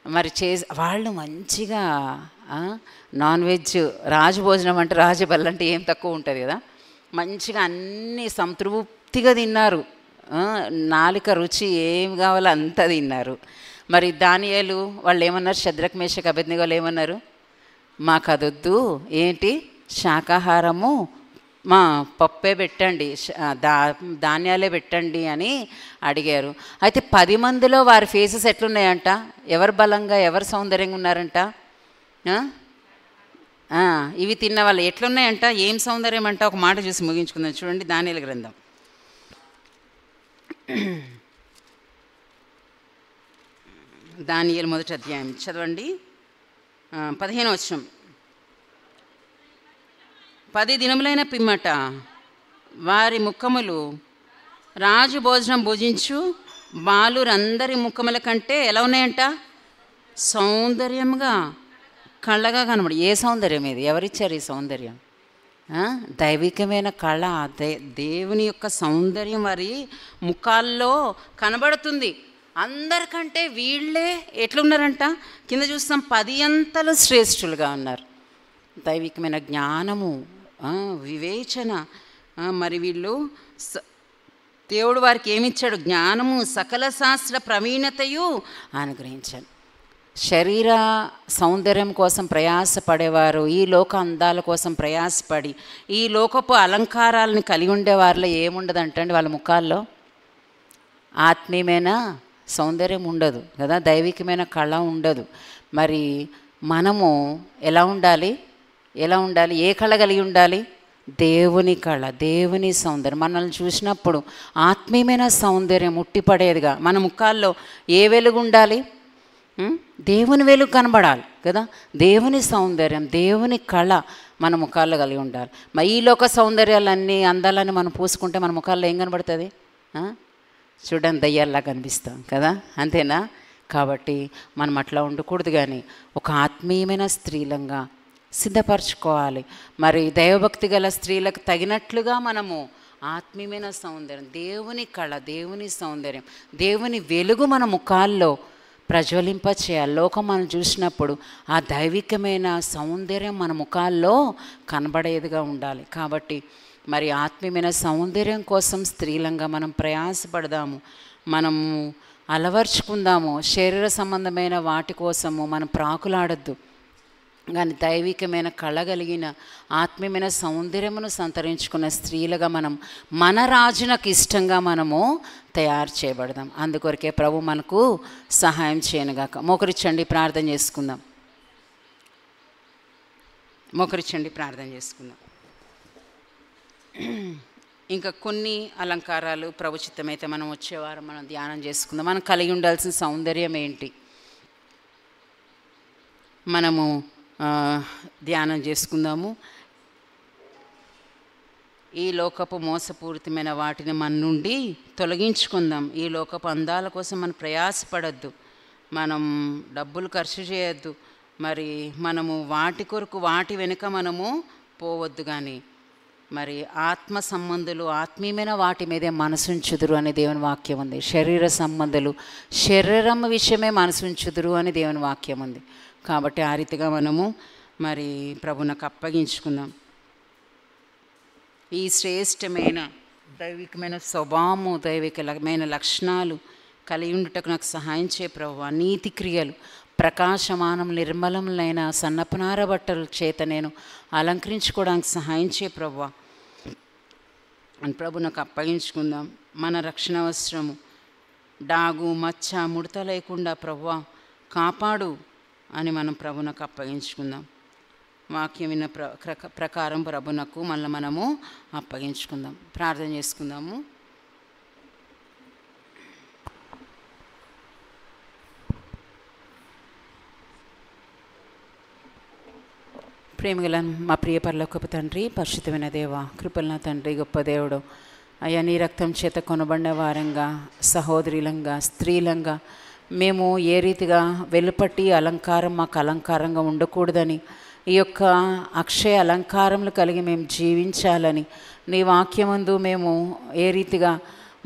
Speaker 1: మరి వాళ్ళు మంచిగా నాన్ వెజ్, రాజు భోజనం అంటే రాజు బల్లంటే ఏం తక్కువ ఉంటుంది కదా, మంచిగా అన్నీ సంతృప్తిగా తిన్నారు. నాలుక రుచి ఏం కావాలో అంతా తిన్నారు. మరి దానియేలు వాళ్ళు ఏమన్నారు? షద్రక్, మేషక్, అబేద్నెగో ఏమన్నారు? మాకు అదొద్దు, ఏంటి శాకాహారము మా పప్పే పెట్టండి, ధాన్యాలే పెట్టండి అని అడిగారు. అయితే 10 మందిలో వారి ఫేసెస్ ఎట్లున్నాయంట? ఎవరు బలంగా, ఎవరు సౌందర్యంగా ఉన్నారంట? ఇవి తిన్న వాళ్ళు ఎట్లున్నాయంట? ఏం సౌందర్యం అంట? ఒక మాట చూసి ముగించుకుందాం. చూడండి, దానియేలు గ్రంథం దానియేలు 1వ అధ్యాయం చదవండి. 15వ వచనం. 10 దినములైన పిమ్మట వారి ముఖములు రాజు భోజనం భుజించు బాలురందరి ముఖముల కంటే ఎలా ఉన్నాయంట? సౌందర్యంగా, కళ్ళగా కనబడి. ఏ సౌందర్యం ఇది? ఎవరిచ్చారు ఈ సౌందర్యం? దైవికమైన కళ, దేవుని యొక్క సౌందర్యం వారి ముఖాల్లో కనబడుతుంది. అందరికంటే వీళ్ళే ఎట్లున్నారంట? కింద చూస్తాం, 10 అంతలు శ్రేష్ఠులుగా ఉన్నారు. దైవికమైన జ్ఞానము, వివేచన. మరి వీళ్ళు దేవుడు వారికి ఏమిచ్చాడు? జ్ఞానము, సకల శాస్త్ర ప్రవీణతయు అనుగ్రహించాడు. శరీర సౌందర్యం కోసం ప్రయాసపడేవారు, ఈ లోక అందాల కోసం ప్రయాసపడి ఈ లోకపు అలంకారాలను కలిగి ఉండేవారిలో ఏముండదంటండి? వాళ్ళ ముఖాల్లో ఆత్మీయమైన సౌందర్యం ఉండదు కదా, దైవికమైన కళ ఉండదు. మరి మనము ఎలా ఉండాలి? ఏ కళ కలిగి ఉండాలి? దేవుని కళ, దేవుని సౌందర్యం. మనల్ని చూసినప్పుడు ఆత్మీయమైన సౌందర్యం ఉట్టిపడేదిగా మన ముఖాల్లో ఏ వెలుగు ఉండాలి? దేవుని వెలుగు కనబడాలి కదా. దేవుని సౌందర్యం, దేవుని కళ మన ముఖాల్లో కలిగి ఉండాలి. మరి ఈ లోక సౌందర్యాలన్నీ, అందాలన్నీ మనం పూసుకుంటే మన ముఖాల్లో ఏం కనబడుతుంది? చూడండి, దయ్యాల్లా కనిపిస్తాం కదా, అంతేనా? కాబట్టి మనం అట్లా ఉండకూడదు, కానీ ఒక ఆత్మీయమైన స్త్రీలంగా సిద్ధపరచుకోవాలి. మరి దైవభక్తి గల స్త్రీలకు తగినట్లుగా మనము ఆత్మీయమైన సౌందర్యం, దేవుని కళ, దేవుని సౌందర్యం, దేవుని వెలుగు మన ముఖాల్లో ప్రజ్వలింప చేయాలి. లోకం మనం చూసినప్పుడు ఆ దైవికమైన సౌందర్యం మన ముఖాల్లో కనబడేదిగా ఉండాలి. కాబట్టి మరి ఆత్మీయమైన సౌందర్యం కోసం స్త్రీలంగా మనం ప్రయాసపడదాము, మనము అలవర్చుకుందాము. శరీర సంబంధమైన వాటి కోసము మనం ప్రాకులాడద్దు, కానీ దైవికమైన కళ కలిగిన ఆత్మీయమైన సౌందర్యమును సంతరించుకున్న స్త్రీలుగా మనం మన రాజునకు ఇష్టంగా మనము తయారు చేయబడదాం. అందుకొరకే ప్రభు మనకు సహాయం చేయనుగాక. మోకరించండి, ప్రార్థన చేసుకుందాం. ప్రార్థన చేసుకుందాం. ఇంకా కొన్ని అలంకారాలు ప్రభుచిత్తమైతే మనం వచ్చేవారం మనం ధ్యానం చేసుకుందాం. మనం కలిగి ఉండాల్సిన సౌందర్యం ఏంటి మనము ధ్యానం చేసుకుందాము. ఈ లోకపు మోసపూరితమైన వాటిని మన నుండి తొలగించుకుందాం. ఈ లోకపు అందాల కోసం మనం ప్రయాసపడద్దు, మనం డబ్బులు ఖర్చు చేయొద్దు, మరి మనము వాటి కొరకు వాటి వెనుక మనము పోవద్దు. కానీ మరి ఆత్మ సంబంధులు ఆత్మీయమైన వాటి మీదే మనసుంచుదురు అని దేవుని వాక్యం ఉంది. శరీర సంబంధులు శరీరం విషయమే మనసుంచుదురు అని దేవుని వాక్యం ఉంది. కాబట్టి ఆ రీతిగా మనము మరి ప్రభునకు అప్పగించుకుందాం. ఈ శ్రేష్టమైన దైవికమైన స్వభావము, దైవికమైన లక్షణాలు కలిగి ఉండుటకు నాకు సహాయం చేయ ప్రభువా. నీతి క్రియలు, ప్రకాశమానం నిర్మలములైన సన్నపనార బట్టల చేత నేను అలంకరించుకోవడానికి సహాయం చేయ ప్రభువా అని ప్రభునకు అప్పగించుకుందాం. మన రక్షణ అవసరము డాగు మచ్చ ముడత లేకుండా ప్రభువా కాపాడు అని మనం ప్రభునకు అప్పగించుకుందాం. వాక్యం విన్న ప్రకారం ప్రభునకు మళ్ళీ మనము అప్పగించుకుందాం. ప్రార్థన చేసుకుందాము. ప్రేమగల మా ప్రియ పరలోకపు తండ్రి, పరిశుద్ధమైన దేవ, కృపలన తండ్రి, గొప్ప దేవుడు అయ్యా, నీ రక్తం చేత కొనబడిన వారంగా, సహోదరులంగా, స్త్రీలంగా మేము ఏ రీతిగా వెలుపట్టి అలంకారం మాకు అలంకారంగా ఉండకూడదని, ఈ యొక్క అక్షయ అలంకారములు కలిగి మేము జీవించాలని, నీ వాక్యమందు మేము ఏ రీతిగా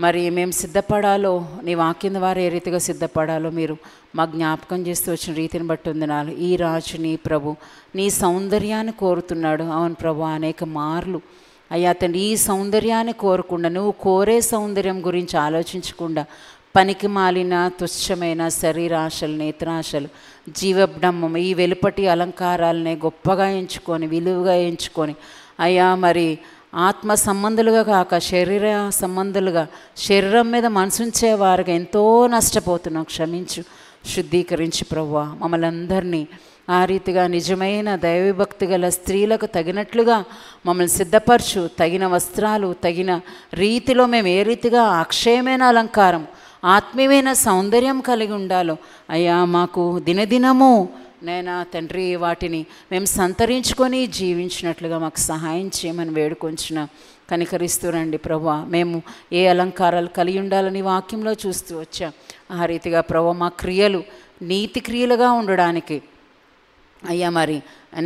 Speaker 1: మరి మేము సిద్ధపడాలో, నీ వాక్యం ద్వారా ఏ రీతిగా సిద్ధపడాలో మీరు మా జ్ఞాపకం చేస్తూ వచ్చిన రీతిని బట్టి వందనాలు. ఈ రాజు నీ ప్రభు నీ సౌందర్యాన్ని కోరుతున్నాడు. అవును ప్రభు, అనేక మార్లు అయ్యా తండ్రి ఈ సౌందర్యాన్ని కోరకుండా, నువ్వు కోరే సౌందర్యం గురించి ఆలోచించకుండా పనికి మాలిన తుచ్చమైన శరీరాశలు, నేత్రాశలు, జీవబ్రహ్మం ఈ వెలుపటి అలంకారాలనే గొప్పగా ఎంచుకొని, విలువగా ఎంచుకొని అయ్యా మరి ఆత్మ సంబంధులుగా కాక శరీర సంబంధులుగా, శరీరం మీద మనసుంచే వారుగా ఎంతో నష్టపోతున్నాం. క్షమించు, శుద్ధీకరించి ప్రభువా మమ్మల్ని అందరినీ ఆ రీతిగా నిజమైన దైవభక్తి గల స్త్రీలకు తగినట్లుగా మమ్మల్ని సిద్ధపరచు. తగిన వస్త్రాలు, తగిన రీతిలో మేము ఏ రీతిగా అక్షయమైన అలంకారం, ఆత్మీయమైన సౌందర్యం కలిగి ఉండాలో అయ్యా మాకు దినదినము నైనా తండ్రి వాటిని మేము సంతరించుకొని జీవించినట్లుగా మాకు సహాయం చేయమని వేడుకొంచున్నాం. కనికరిస్తూ రండి ప్రభువా. మేము ఏ అలంకారాలు కలిగి ఉండాలని వాక్యంలో చూస్తూ వచ్చాం. ఆ రీతిగా ప్రభువా మా క్రియలు నీతి క్రియలుగా ఉండడానికి అయ్యా మరి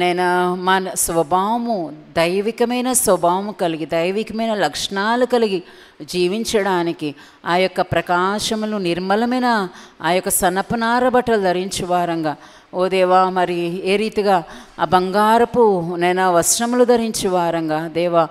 Speaker 1: నేను మన స్వభావము దైవికమైన స్వభావము కలిగి, దైవికమైన లక్షణాలు కలిగి జీవించడానికి ఆ యొక్క ప్రకాశములు నిర్మలమైన ఆ యొక్క సన్నపనార బట్టలు ధరించే వారంగా ఓ దేవా మరి ఏ రీతిగా ఆ బంగారపు నేను వస్త్రములు ధరించే వారంగా దేవా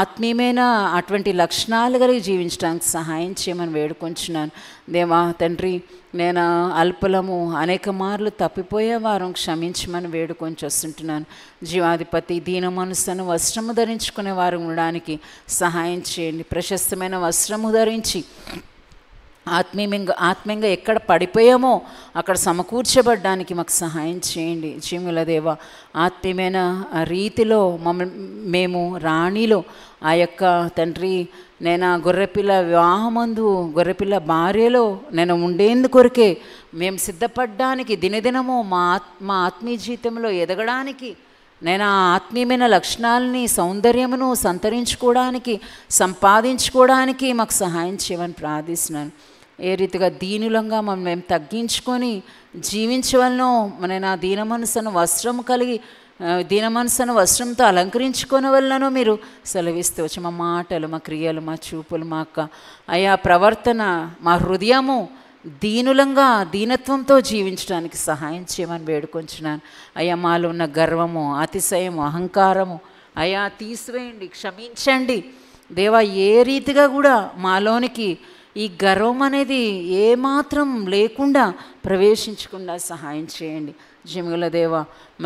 Speaker 1: ఆత్మీయమైన అటువంటి లక్షణాలు కలిగి జీవించడానికి సహాయం చేయమని వేడుకొంచున్నాను. దేవా తండ్రి నేను అల్పలము అనేక మార్లు తప్పిపోయే వారం క్షమించమని వేడుకొని వస్తుంటున్నాను. జీవాధిపతి దీన మనసును వస్త్రము ధరించుకునే వారు ఉండడానికి సహాయం చేయండి. ప్రశస్తమైన వస్త్రము ధరించి ఆత్మీయంగా ఎక్కడ పడిపోయామో అక్కడ సమకూర్చబడ్డానికి మాకు సహాయం చేయండి. జీవుల దేవ ఆత్మీయమైన రీతిలో మేము రాణిలో ఆ యొక్క తండ్రి నేను గొర్రెపిల్ల వివాహమందు గొర్రెపిల్ల భార్యలో నేను ఉండేందుకొరకే మేము సిద్ధపడడానికి దినదినము మా ఆత్మీయ జీవితంలో ఎదగడానికి నేను ఆ ఆత్మీయమైన లక్షణాలని సౌందర్యమును సంతరించుకోవడానికి సంపాదించుకోవడానికి మాకు సహాయం చేయమని ప్రార్థిస్తున్నాను. ఏ రీతిగా దీనులంగా మేము తగ్గించుకొని జీవించవలనో నేను ఆ దీన మనసును వస్త్రం కలిగి దీన మనసును వస్త్రంతో అలంకరించుకునే వలనో మీరు సెలవిస్తూ వచ్చి మా మాటలు, మా క్రియలు, మా చూపులు, మా అయా ప్రవర్తన, మా హృదయము దీనులంగా దీనత్వంతో జీవించడానికి సహాయం చేయమని వేడుకొంచున్నాను. అయ్యా మాలో ఉన్న గర్వము, అతిశయము, అహంకారము అయ్యా తీసివేయండి, క్షమించండి దేవా. ఏ రీతిగా కూడా మాలోనికి ఈ గర్వం అనేది ఏమాత్రం లేకుండా ప్రవేశించకుండా సహాయం చేయండి. జీవుల దేవ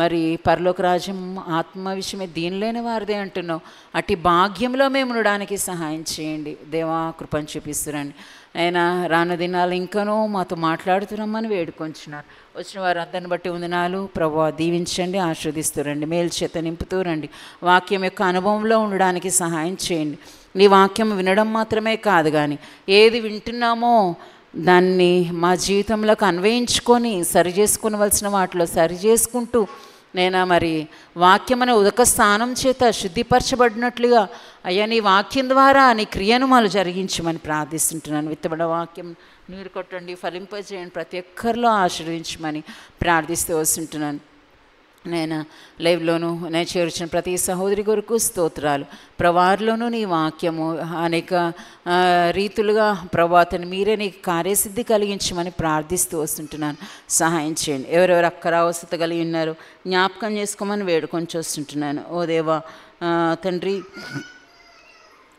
Speaker 1: మరి పరలోక రాజ్యం ఆత్మ విషయమే దీనిలేని వారిదే అంటున్నావు. అటు భాగ్యంలో మేము ఉండడానికి సహాయం చేయండి దేవా. కృపను చూపిస్తురండి అయినా రాను దినాలు ఇంకనూ మాతో మాట్లాడుతున్నామని వేడుకొంచున్నారు. వచ్చిన వారు అందరిని బట్టి వందనాలు ప్రభువా. దీవించండి, ఆశీర్వదిస్తురండి, మేలు చేత నింపుతూ రండి. వాక్యం యొక్క అనుభవంలో ఉండడానికి సహాయం చేయండి. నీ వాక్యం వినడం మాత్రమే కాదు కానీ ఏది వింటున్నామో దాన్ని మా జీవితంలోకి అన్వయించుకొని సరిచేసుకునవలసిన వాటిలో సరిచేసుకుంటూ నేను మరి వాక్యం అనే ఉదక స్థానం చేత శుద్ధిపరచబడినట్లుగా అయ్యా నీ వాక్యం ద్వారా నీ క్రియను మాలు జరిగించమని ప్రార్థిస్తుంటున్నాను. విత్తబడ వాక్యం నీరు కొట్టండి, ఫలింపజేయండి, ప్రతి ఒక్కరిలో ఆశీర్వదించమని ప్రార్థిస్తూ వస్తుంటున్నాను. నేను లైవ్లోనూ నేను చేర్చిన ప్రతి సహోదరి కొరకు స్తోత్రాలు. ప్రవారిలోనూ నీ వాక్యము అనేక రీతులుగా ప్రభాతను మీరే నీ కార్యసిద్ధి కలిగించమని ప్రార్థిస్తూ వస్తుంటున్నాను. సహాయం చేయండి. ఎవరెవరు అక్కర అవసరత కలిగి ఉన్నారో జ్ఞాపకం చేసుకోమని వేడుకొని వస్తుంటున్నాను. ఓ దేవా తండ్రి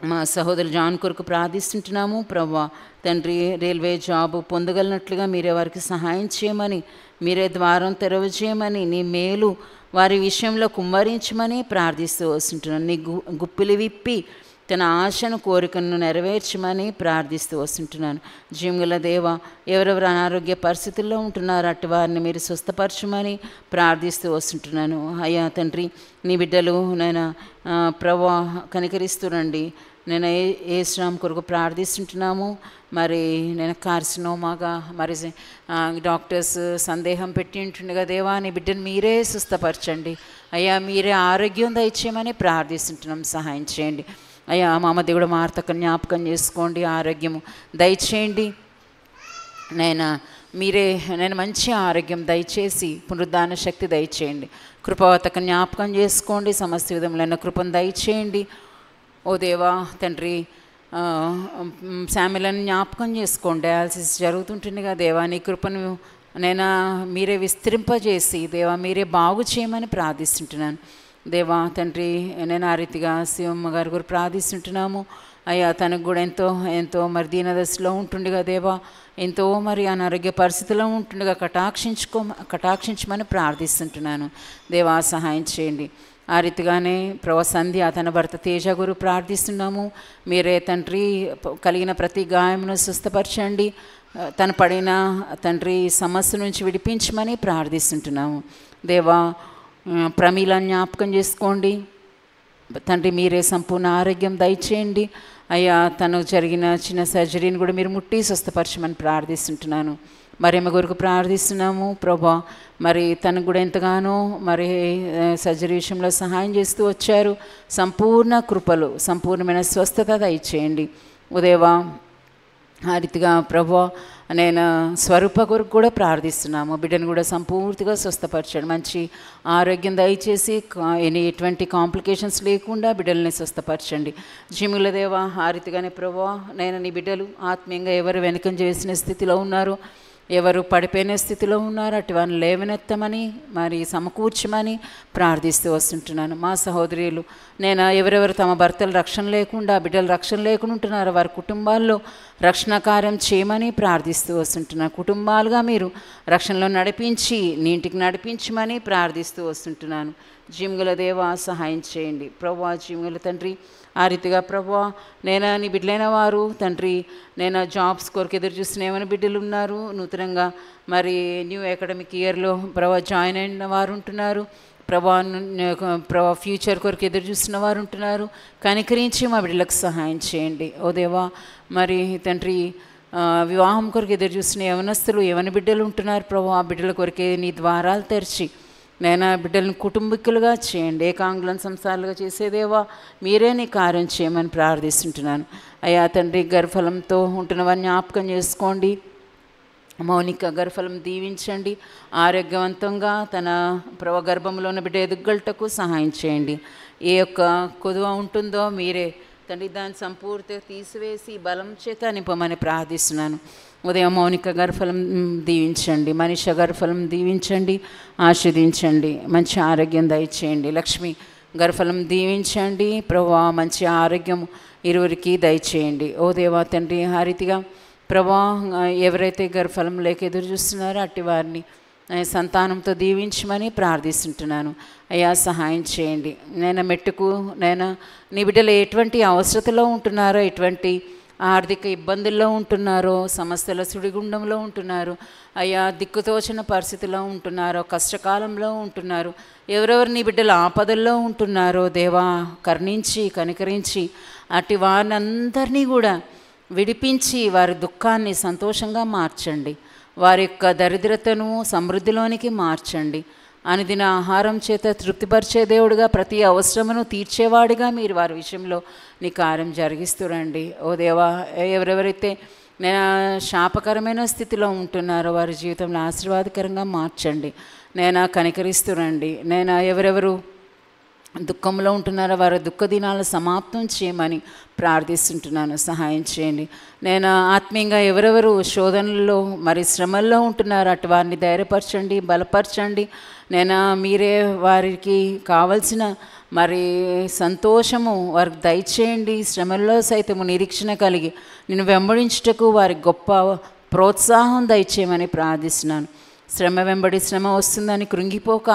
Speaker 1: మా సహోదరు జాన్ కొరకు ప్రార్థిస్తుంటున్నాము ప్రభా. తండ్రి రైల్వే జాబు పొందగలిగినట్లుగా మీరే వారికి సహాయం చేయమని, మీరే ద్వారం తెరవజేయమని, నీ మేలు వారి విషయంలో కుమ్మరించమని ప్రార్థిస్తూ వస్తుంటున్నాను. నీ గుప్పిలి విప్పి తన ఆశను కోరికను నెరవేర్చమని ప్రార్థిస్తూ వస్తుంటున్నాను. జీవుల దేవ ఎవరెవరు అనారోగ్య పరిస్థితుల్లో ఉంటున్నారో అటు వారిని మీరు స్వస్థపరచమని ప్రార్థిస్తూ వస్తుంటున్నాను. అయ్యా తండ్రి నీ బిడ్డలు నేను ప్రభా కనికరిస్తురండి. నేను ఏ శ్రామ్ కొరకు ప్రార్థిస్తుంటున్నాము. మరి నేను కార్సినోమాగా మరి డాక్టర్స్ సందేహం పెట్టి ఉంటుండగా దేవా నీ బిడ్డను మీరే స్వస్థపరచండి అయ్యా. మీరే ఆరోగ్యం దయచేయమని ప్రార్థిస్తుంటున్నాం. సహాయం చేయండి అయ్యా. మా మధ్య కూడా మార్తక జ్ఞాపకం చేసుకోండి, ఆరోగ్యము దయచేయండి నేను మంచి ఆరోగ్యం దయచేసి పునరుద్ధాన శక్తి దయచేయండి. కృపవతక జ్ఞాపకం చేసుకోండి, సమస్త విధములైన కృపను దయచేయండి. ఓ దేవా తండ్రి శామ్యులను జ్ఞాపకం చేసుకోండి. డయాలసిస్ జరుగుతుంటుందిగా దేవా నీ కృపను మీరే విస్తరింపజేసి దేవా మీరే బాగు చేయమని ప్రార్థిస్తుంటున్నాను. దేవా తండ్రి నేను ఆ రీతిగా శివమ్మ గారి గురు ప్రార్థిస్తుంటున్నాము అయ్యా. తనకు కూడా ఎంతో మరి దీనదశలో ఉంటుండగా దేవా ఎంతో మరి అనారోగ్య పరిస్థితిలో ఉంటుండగా కటాక్షించమని ప్రార్థిస్తుంటున్నాను దేవా. సహాయం చేయండి ఆ రీతిగానే ప్రభు సంధ్య తన భర్త తేజ గురు ప్రార్థిస్తున్నాము. మీరే తండ్రి కలిగిన ప్రతి గాయమును స్వస్థపరచండి. తను పడిన తండ్రి సమస్య నుంచి విడిపించమని ప్రార్థిస్తుంటున్నాము. దేవా ప్రమీల జ్ఞాపకం చేసుకోండి తండ్రి. మీరే సంపూర్ణ ఆరోగ్యం దయచేయండి అయ్యా. తను జరిగిన చిన్న సర్జరీని కూడా మీరు ముట్టి స్వస్థపరచమని ప్రార్థిస్తుంటున్నాను. మరి ఆమె కొరకు ప్రార్థిస్తున్నాము ప్రభా. మరి తనకు కూడా ఎంతగానో మరి సర్జరీ విషయంలో సహాయం చేస్తూ వచ్చారు. సంపూర్ణ కృపలు, సంపూర్ణమైన స్వస్థత దయచేయండి ఉదేవా. ఆ రీతిగా ప్రభా నేను స్వరూప కొరకు కూడా ప్రార్థిస్తున్నాము. బిడ్డను కూడా సంపూర్తిగా స్వస్థపరచండి. మంచి ఆరోగ్యం దయచేసి ఎటువంటి కాంప్లికేషన్స్ లేకుండా బిడ్డల్ని స్వస్థపరచండి. జిముల దేవా ఆ రీతిగానే ప్రభా నేను నీ బిడ్డలు ఆత్మీయంగా ఎవరు వెనకం చేసిన స్థితిలో ఉన్నారు, ఎవరు పడిపోయిన స్థితిలో ఉన్నారు, అటు వారిని లేవనెత్తమని మరి సమకూర్చమని ప్రార్థిస్తూ వస్తుంటున్నాను. మా సహోదరులు నేను ఎవరెవరు తమ భర్తలు రక్షణ లేకుండా బిడ్డలు రక్షణ లేకుండా ఉంటున్నారో వారి కుటుంబాల్లో రక్షణ కార్యం చేయమని ప్రార్థిస్తూ వస్తుంటున్నాను. కుటుంబాలుగా మీరు రక్షణలో నడిపించి నీ ఇంటికి నడిపించమని ప్రార్థిస్తూ వస్తుంటున్నాను. జీముల దేవా సహాయం చేయండి ప్రభువా. జీముల తండ్రి ఆ రీతిగా ప్రభువా నేను నీ బిడ్డలైన వారు తండ్రి నేను జాబ్స్ కొరకు ఎదురు చూసిన ఏమైనా బిడ్డలు ఉన్నారు. నూతనంగా మరి న్యూ అకాడమిక్ ఇయర్లో ప్రభా జాయిన్ అయిన వారు ఉంటున్నారు. ప్రభా ఫ్యూచర్ కొరకు ఎదురు చూస్తున్న వారు ఉంటున్నారు. కనికరించి మా బిడ్డలకు సహాయం చేయండి ఓ దేవా. మరి తండ్రి వివాహం కొరకు ఎదురు చూసిన యవనస్తులు యవన బిడ్డలు ఉంటున్నారు ప్రభా. ఆ బిడ్డల కొరకే నీ ద్వారాలు తెరిచి నేను బిడ్డలను కుటుంబీకులుగా చేయండి. ఏకాంగులను సంసారాలుగా చేసేదేవా మీరే నీ కార్యం చేయమని ప్రార్థిస్తుంటున్నాను అయ్యా తండ్రి. గర్భఫలంతో ఉంటున్న వారిని జ్ఞాపకం చేసుకోండి. మౌనిక గర్భఫలం దీవించండి. ఆరోగ్యవంతంగా తన గర్భంలో ఉన్న బిడ్డ ఎదుగలటకు సహాయం చేయండి. ఏ యొక్క కొదువ ఉంటుందో మీరే తండ్రి దాన్ని సంపూర్తిగా తీసివేసి బలం చేత నింపమని ప్రార్థిస్తున్నాను. ఉదయం మౌనిక గర్భఫలం దీవించండి. మనిషి గర్భఫలం దీవించండి, ఆశీర్వదించండి. మంచి ఆరోగ్యం దయచేయండి. లక్ష్మి గర్భఫలం దీవించండి ప్రభా. మంచి ఆరోగ్యం ఇరువురికి దయచేయండి ఓ దేవా తండ్రి. ఆ రీతిగా ప్రభా ఎవరైతే గర్భఫలం లేక ఎదురు చూస్తున్నారో అట్టి వారిని సంతానంతో దీవించమని ప్రార్థిస్తుంటున్నాను అయ్యా. సహాయం చేయండి. నేను మెట్టుకు నేను నీ బిడ్డలు ఎటువంటి అవసరతలో ఉంటున్నారో, ఎటువంటి ఆర్థిక ఇబ్బందుల్లో ఉంటున్నారో, సమస్యల సుడిగుండంలో ఉంటున్నారు అయ్యా, దిక్కుతోచిన పరిస్థితిలో ఉంటున్నారో, కష్టకాలంలో ఉంటున్నారు, ఎవరెవరు నీ బిడ్డలు ఆపదల్లో ఉంటున్నారో దేవా కరుణించి కనికరించి అటు వారిని అందరినీ కూడా విడిపించి వారి దుఃఖాన్ని సంతోషంగా మార్చండి. వారి యొక్క దరిద్రతను సమృద్ధిలోనికి మార్చండి. అనుదిన ఆహారం చేత తృప్తిపరిచే దేవుడుగా ప్రతి అవసరమును తీర్చేవాడిగా మీరు వారి విషయంలో నీ కార్యం జరిగిస్తురండి ఓ దేవా. ఎవరెవరైతే నేను శాపకరమైన స్థితిలో ఉంటున్నారో వారి జీవితంలో ఆశీర్వాదకరంగా మార్చండి. నేను కనికరిస్తురండి. నేను ఎవరెవరు దుఃఖంలో ఉంటున్నారో వారి దుఃఖ దినాలను సమాప్తం చేయమని ప్రార్థిస్తుంటున్నాను. సహాయం చేయండి. నేను ఆత్మీయంగా ఎవరెవరు శోధనల్లో మరి శ్రమల్లో ఉంటున్నారో అటు వారిని ధైర్యపరచండి, బలపరచండి. నేను మీరే వారికి కావలసిన మరి సంతోషము వారికి దయచేయండి. శ్రమల్లో సైతము నిరీక్షణ కలిగి నేను వెంబడించుటకు వారికి గొప్ప ప్రోత్సాహం దయచేయమని ప్రార్థిస్తున్నాను. శ్రమ వెంబడి శ్రమ వస్తుందని కృంగిపోక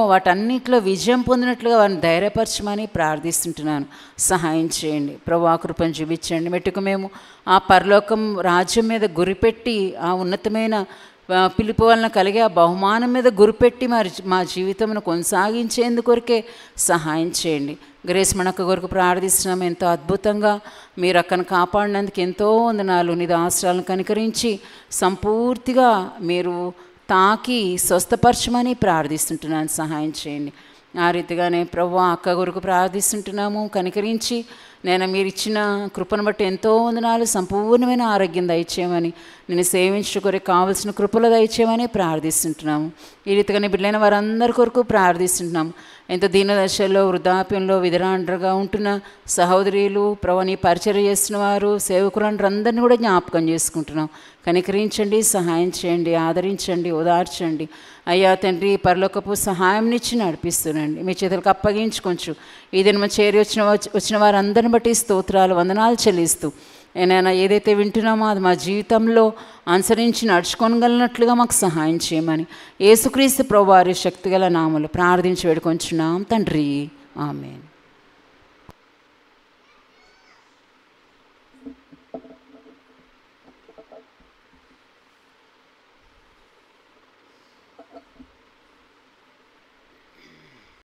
Speaker 1: వాటన్నిటిలో విజయం పొందినట్లుగా వారిని ధైర్యపరచమని ప్రార్థిస్తుంటున్నాను. సహాయం చేయండి ప్రభువా. కృపను చూపించండి. మెట్టుకు మేము ఆ పరలోకం రాజ్యం మీద గురిపెట్టి ఆ ఉన్నతమైన పిలుపు వలన కలిగే ఆ బహుమానం మీద గురిపెట్టి మా జీవితమును కొనసాగించేందుకొరకే సహాయం చేయండి. గ్రేస్ మనకు కొరకు ప్రార్థిస్తున్నాము. ఎంతో అద్భుతంగా మీరు అక్కను కాపాడినందుకు ఎంతో వందనాలు. నీ ఆశ్రయాలను కనికరించి సంపూర్తిగా మీరు తాకి స్వస్థపరచమని ప్రార్థిస్తుంటున్నాను. సహాయం చేయండి. ఆ రీతిగానే ప్రభువా అక్క కొరకు ప్రార్థిస్తుంటున్నాము. కనికరించి నేను మీరు ఇచ్చిన కృపను బట్టి ఎంతో వందనాలు. సంపూర్ణమైన ఆరోగ్యం దయచేయమని నేను సేవించుకొరకు కావలసిన కృపలు దయచేయమని ప్రార్థిస్తుంటున్నాము. ఈ రీతిగానే బిడ్డలైన వారందరి కొరకు ప్రార్థిస్తుంటున్నాము. ఎంత దీనదశలో వృద్ధాప్యంలో విధరాండ్రగా ఉంటున్న సహోదరులు ప్రభు నీ పరిచర్య చేస్తున్న వారు సేవకులందరినీ కూడా జ్ఞాపకం చేసుకుంటున్నాం. కనికరించండి, సహాయం చేయండి, ఆదరించండి, ఓదార్చండి అయ్యా తండ్రి. పరలోకపు సహాయంనిచ్చి నడిపిస్తున్నాండి. మీ చేతులకు అప్పగించుకొంచు ఈ దినము చేరి వచ్చిన వారందరిని బట్టి స్తోత్రాలు వందనాలు చెల్లిస్తూ ఏనైనా ఏదైతే వింటున్నామో అది మా జీవితంలో అనుసరించి నడుచుకోగలిగినట్లుగా మాకు సహాయం చేయమని యేసుక్రీస్తు ప్రభువారి శక్తిగల నామములో ప్రార్థించి వేడుకొంచున్నాం తండ్రి. ఆమేన్.